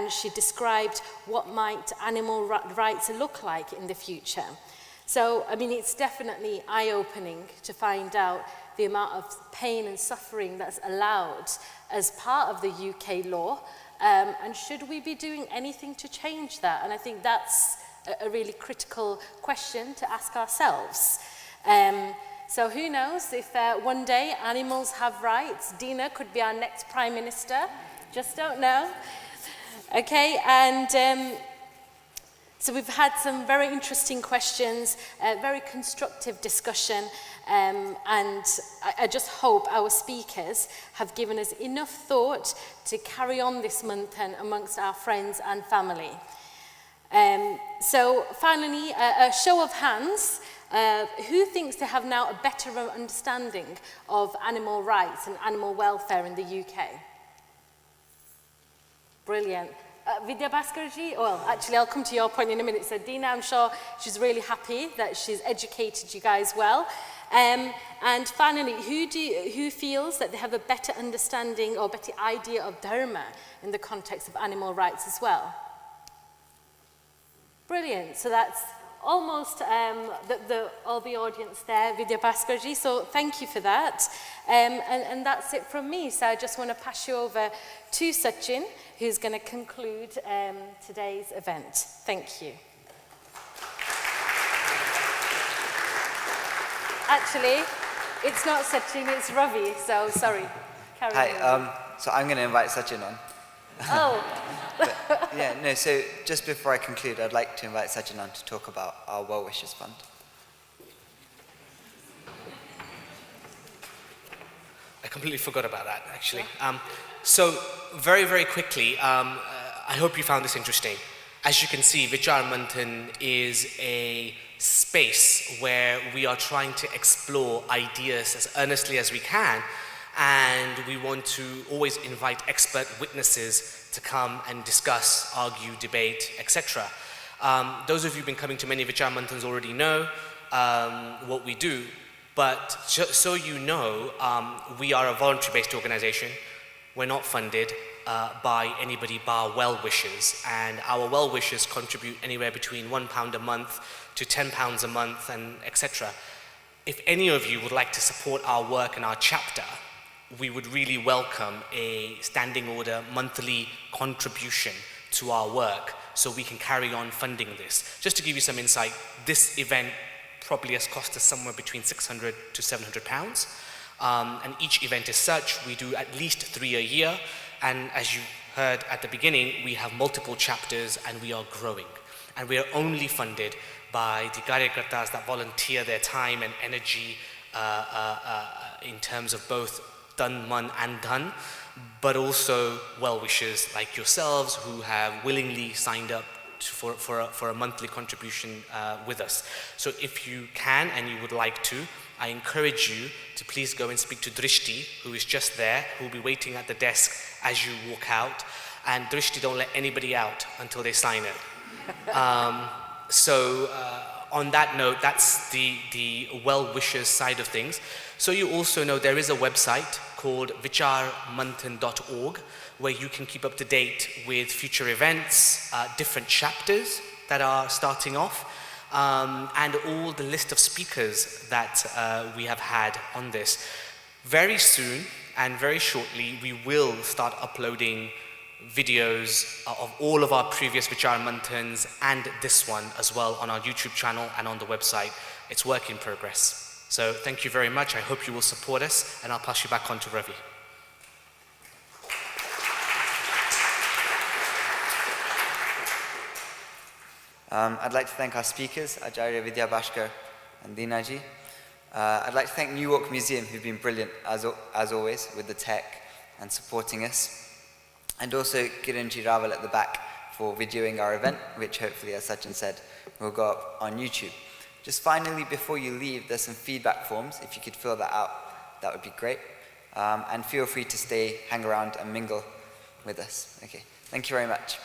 she described what might animal rights look like in the future. So, I mean, it's definitely eye-opening to find out the amount of pain and suffering that's allowed as part of the UK law. And should we be doing anything to change that? And I think that's a really critical question to ask ourselves. So who knows if one day animals have rights? Dina could be our next Prime Minister. Just don't know. Okay, and so we've had some very interesting questions, very constructive discussion, and I just hope our speakers have given us enough thought to carry on this month and amongst our friends and family. So finally, a show of hands. Who thinks they have now a better understanding of animal rights and animal welfare in the UK? Brilliant. Vidhya Bhaskarji, well, actually, I'll come to your point in a minute. So Dina, I'm sure she's really happy that she's educated you guys well. And finally, who feels that they have a better understanding or better idea of Dharma in the context of animal rights as well? Brilliant. So that's almost all the audience there, Vidhya Bhaskarji. So thank you for that. And that's it from me. So I just want to pass you over to Sachin, who's going to conclude today's event. Thank you. Actually, it's not Sachin, it's Ravi, so sorry. Hi, so I'm going to invite Sachin on. Oh. So just before I conclude, I'd like to invite Sachin on to talk about our Well Wishes Fund. I completely forgot about that, actually. So very, very quickly, I hope you found this interesting. As you can see, Vichar Manthan is a space where we are trying to explore ideas as earnestly as we can, and we want to always invite expert witnesses to come and discuss, argue, debate, etc. Those of you who've been coming to many Vichar Manthans already know what we do, but so you know, we are a voluntary-based organization. We're not funded by anybody bar well-wishers, and our well-wishers contribute anywhere between £1 a month to £10 a month, and etc. If any of you would like to support our work and our chapter, we would really welcome a standing order monthly contribution to our work so we can carry on funding this. Just to give you some insight, this event probably has cost us somewhere between £600 to £700. And each event is such. We do at least 3 a year, and as you heard at the beginning, we have multiple chapters and we are growing. And we are only funded by the Karyakartas that volunteer their time and energy in terms of both dhan, man and dhan, but also well-wishers like yourselves who have willingly signed up for a monthly contribution with us. So if you can and you would like to, I encourage you to please go and speak to Drishti, who is just there, who will be waiting at the desk as you walk out. And Drishti don't let anybody out until they sign it. On that note, that's the well-wishers side of things. So you also know there is a website called vicharmanthan.org where you can keep up to date with future events, different chapters that are starting off, and all the list of speakers that we have had on this. Very soon and very shortly, we will start uploading videos of all of our previous Vichar Manthans and this one as well on our YouTube channel and on the website. It's work in progress. So thank you very much. I hope you will support us, and I'll pass you back on to Ravi. I'd like to thank our speakers, Acharya Vidhya Bhaskarji and Dina ji. I'd like to thank New York Museum, who've been brilliant as always with the tech and supporting us. And also Kiranji Raval at the back for videoing our event, which hopefully, as Sachin said, will go up on YouTube. Just finally, before you leave, there's some feedback forms. If you could fill that out, that would be great. And feel free to stay, hang around and mingle with us. Okay, thank you very much.